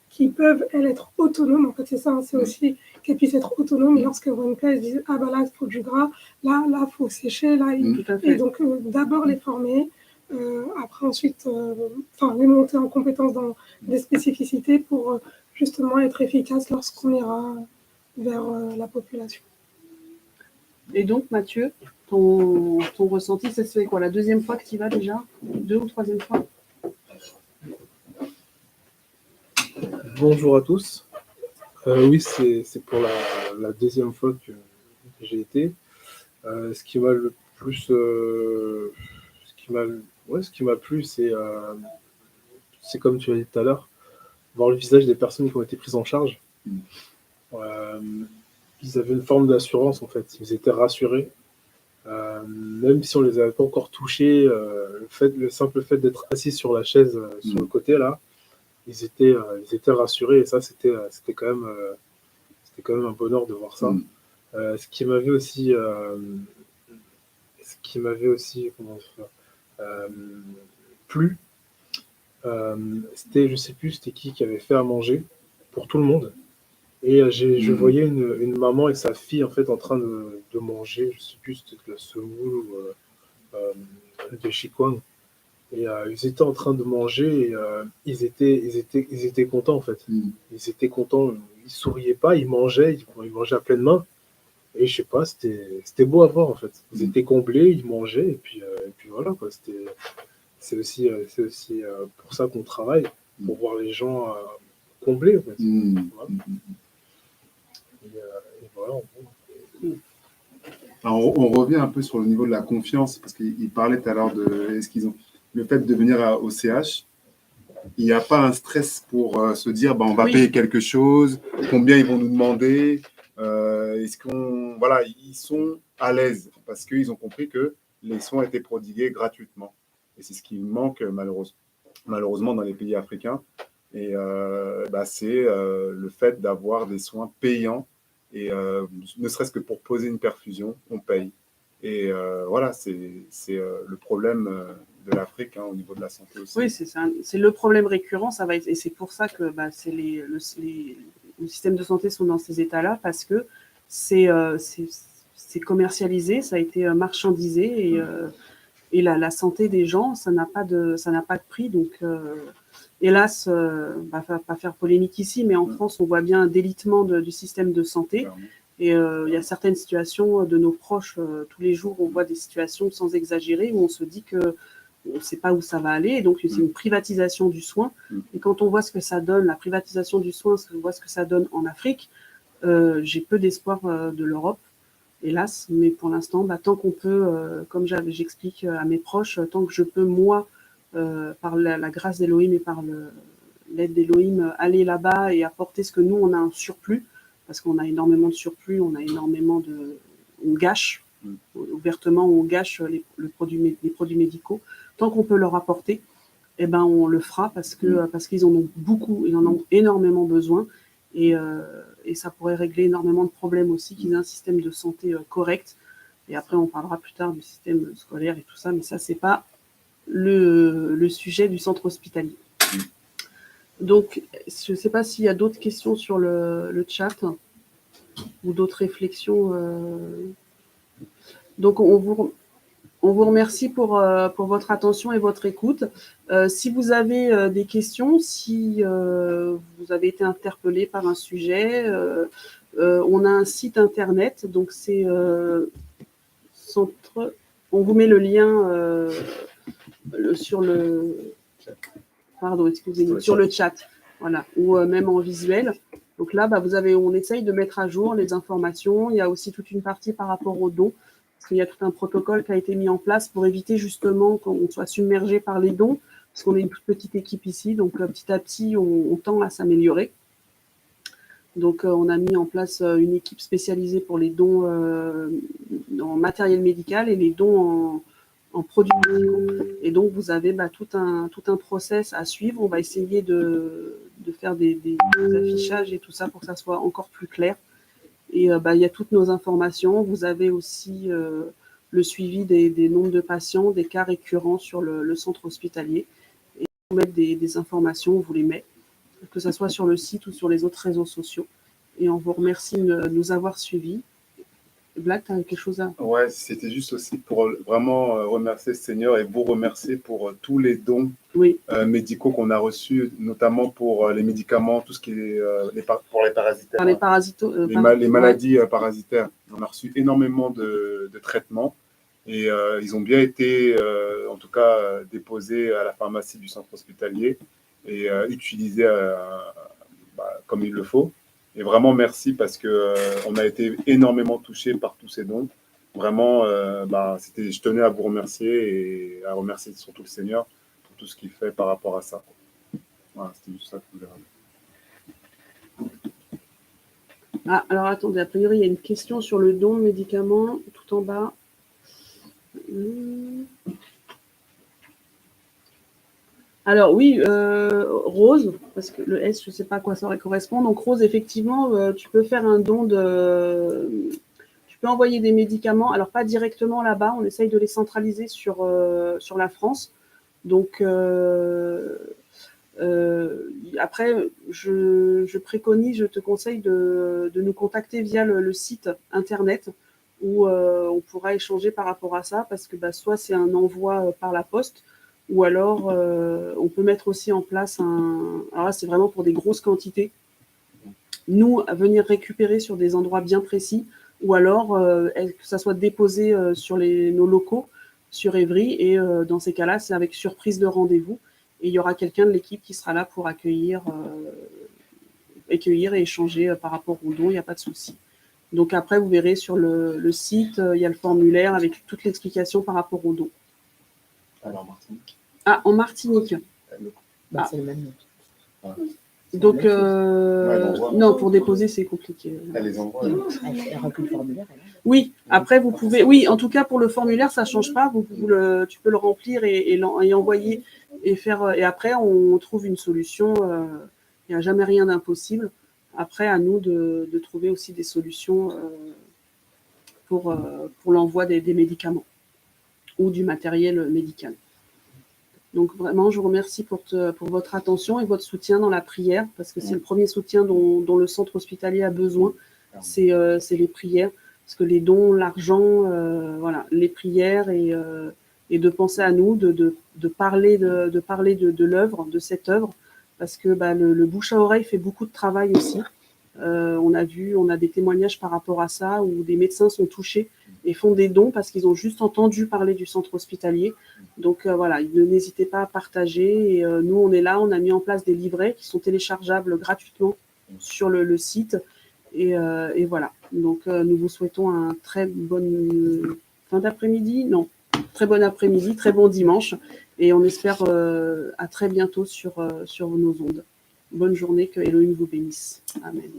qui peuvent, elles, être autonomes. En fait, c'est ça, c'est aussi qu'elles puissent être autonomes. Et lorsqu'elles voient une plaie, elles disent, ah là, il faut du gras, là, il faut sécher, là. Et donc, d'abord les former. Après, ensuite, les monter en compétence dans des spécificités pour justement être efficace lorsqu'on ira vers la population. Et donc, Mathieu, ton ressenti, ça se fait quoi, la deuxième fois que tu y vas déjà? 2 ou 3e fois? Bonjour à tous. Oui, c'est pour la deuxième fois que j'ai été. Ce qui m'a le plus... ce qui m'a plu, c'est comme tu l'as dit tout à l'heure, voir le visage des personnes qui ont été prises en charge. Ils avaient une forme d'assurance, en fait. Ils étaient rassurés. Même si on les avait pas encore touchés, le simple fait d'être assis sur la chaise, sur le côté, là, ils étaient rassurés. Et ça, c'était quand même un bonheur de voir ça. Ce qui m'avait aussi... plu, c'était, je sais plus, c'était qui avait fait à manger pour tout le monde. Et je voyais une maman et sa fille en fait en train de manger, je sais plus, c'était de la semoule ou de chikwang. Et ils étaient en train de manger et ils étaient contents en fait. Ils étaient contents, ils souriaient pas, ils mangeaient à pleine main. Et je sais pas, c'était beau à voir en fait. Ils étaient comblés, ils mangeaient et puis voilà quoi. C'est aussi pour ça qu'on travaille, pour voir les gens comblés en fait. Voilà. Et voilà. Alors, on revient un peu sur le niveau de la confiance parce qu'il parlait tout à l'heure de est-ce qu'ils ont. le fait de venir au CH, il n'y a pas un stress pour se dire on va payer quelque chose, combien ils vont nous demander, voilà, ils sont à l'aise parce qu'ils ont compris que les soins étaient prodigués gratuitement. Et c'est ce qui manque malheureusement dans les pays africains. Et c'est le fait d'avoir des soins payants. Et ne serait-ce que pour poser une perfusion, on paye. Et voilà, c'est le problème de l'Afrique au niveau de la santé aussi. Oui, c'est le problème récurrent, et c'est pour ça que les systèmes de santé sont dans ces états-là, parce que c'est commercialisé, ça a été marchandisé, et la santé des gens, ça n'a pas de prix. Donc, hélas, pas faire polémique ici, mais en France, on voit bien un délitement du système de santé. Clairement. Et il y a certaines situations de nos proches, tous les jours, on voit des situations, sans exagérer, où on se dit qu'on ne sait pas où ça va aller. Et donc, c'est une privatisation du soin. Et quand on voit ce que ça donne, la privatisation du soin, on voit ce que ça donne en Afrique, j'ai peu d'espoir de l'Europe, hélas. Mais pour l'instant, tant qu'on peut, comme j'explique à mes proches, tant que je peux, moi, par la grâce d'Elohim et par l'aide d'Elohim, aller là-bas et apporter ce que nous, on a un surplus, parce qu'on a énormément de surplus, on gâche, ouvertement, on gâche les produits médicaux. Tant qu'on peut leur apporter, on le fera, parce qu'ils en ont beaucoup, ils en ont énormément besoin, et ça pourrait régler énormément de problèmes aussi, qu'ils aient un système de santé correct. Et après, on parlera plus tard du système scolaire et tout ça, mais ça, c'est pas le sujet du centre hospitalier. Donc, je ne sais pas s'il y a d'autres questions sur le chat ou d'autres réflexions. Donc, on vous remercie pour votre attention et votre écoute. Si vous avez des questions, si vous avez été interpellé par un sujet, on a un site internet, donc c'est centre. On vous met le lien sur le chat, voilà, ou même en visuel. Donc là, on essaye de mettre à jour les informations. Il y a aussi toute une partie par rapport aux dons, parce qu'il y a tout un protocole qui a été mis en place pour éviter justement qu'on soit submergé par les dons, parce qu'on est une toute petite équipe ici, donc petit à petit, on tend à s'améliorer. Donc, on a mis en place une équipe spécialisée pour les dons en matériel médical et les dons en produits médicaux. Et donc, vous avez tout un process à suivre. On va essayer de faire des affichages et tout ça pour que ça soit encore plus clair. Et il y a toutes nos informations. Vous avez aussi le suivi des nombres de patients, des cas récurrents sur le centre hospitalier. Et pour mettre des informations, on vous les met, que ce soit sur le site ou sur les autres réseaux sociaux. Et on vous remercie de nous avoir suivis. Black, tu as quelque chose à... Ouais, c'était juste aussi pour vraiment remercier le Seigneur et vous remercier pour tous les dons médicaux qu'on a reçus, notamment pour les médicaments, tout ce qui est pour les parasitaires. Les maladies parasitaires. On a reçu énormément de traitements et ils ont bien été, en tout cas, déposés à la pharmacie du centre hospitalier et utilisés comme il le faut. Et vraiment, merci parce qu'on a été énormément touchés par tous ces dons. Vraiment, je tenais à vous remercier et à remercier surtout le Seigneur pour tout ce qu'il fait par rapport à ça. Voilà, c'était juste ça que je voulais dire. Alors, attendez, a priori, il y a une question sur le don de médicaments tout en bas. Alors oui, Rose, parce que le S, je ne sais pas à quoi ça correspond. Donc Rose, effectivement, tu peux faire un don tu peux envoyer des médicaments, alors pas directement là-bas, on essaye de les centraliser sur la France. Donc après, je préconise, je te conseille de nous contacter via le site internet où on pourra échanger par rapport à ça, parce que soit c'est un envoi par la poste, ou alors on peut mettre aussi en place alors là, c'est vraiment pour des grosses quantités, nous, à venir récupérer sur des endroits bien précis, ou alors que ça soit déposé sur nos locaux, sur Évry, et dans ces cas-là, c'est avec surprise de rendez-vous, et il y aura quelqu'un de l'équipe qui sera là pour accueillir et échanger par rapport aux dons, il n'y a pas de souci. Donc après, vous verrez sur le site, il y a le formulaire avec toute l'explication par rapport aux dons. Ah, en Martinique. C'est le même nom. Donc, non, pour déposer, c'est compliqué. Elle les envoie. Elle remplit le formulaire. Oui, après, vous pouvez... Oui, en tout cas, pour le formulaire, ça ne change pas. Tu peux le remplir et envoyer et faire... Et après, on trouve une solution. Il n'y a jamais rien d'impossible. Après, à nous de trouver aussi des solutions pour l'envoi des médicaments ou du matériel médical. Donc vraiment, je vous remercie pour votre attention et votre soutien dans la prière, parce que c'est le premier soutien dont le centre hospitalier a besoin, c'est les prières, parce que les dons, l'argent, voilà, les prières et de penser à nous, de parler de l'œuvre, de cette œuvre, parce que le bouche à oreille fait beaucoup de travail aussi. On a des témoignages par rapport à ça, où des médecins sont touchés et font des dons parce qu'ils ont juste entendu parler du centre hospitalier. Donc voilà, n'hésitez pas à partager. Et, nous, on est là, on a mis en place des livrets qui sont téléchargeables gratuitement sur le site. Et voilà, donc nous vous souhaitons un très bonne fin d'après-midi. Non, très bon après-midi, très bon dimanche. Et on espère à très bientôt sur nos ondes. Bonne journée, que Elohim vous bénisse. Amen.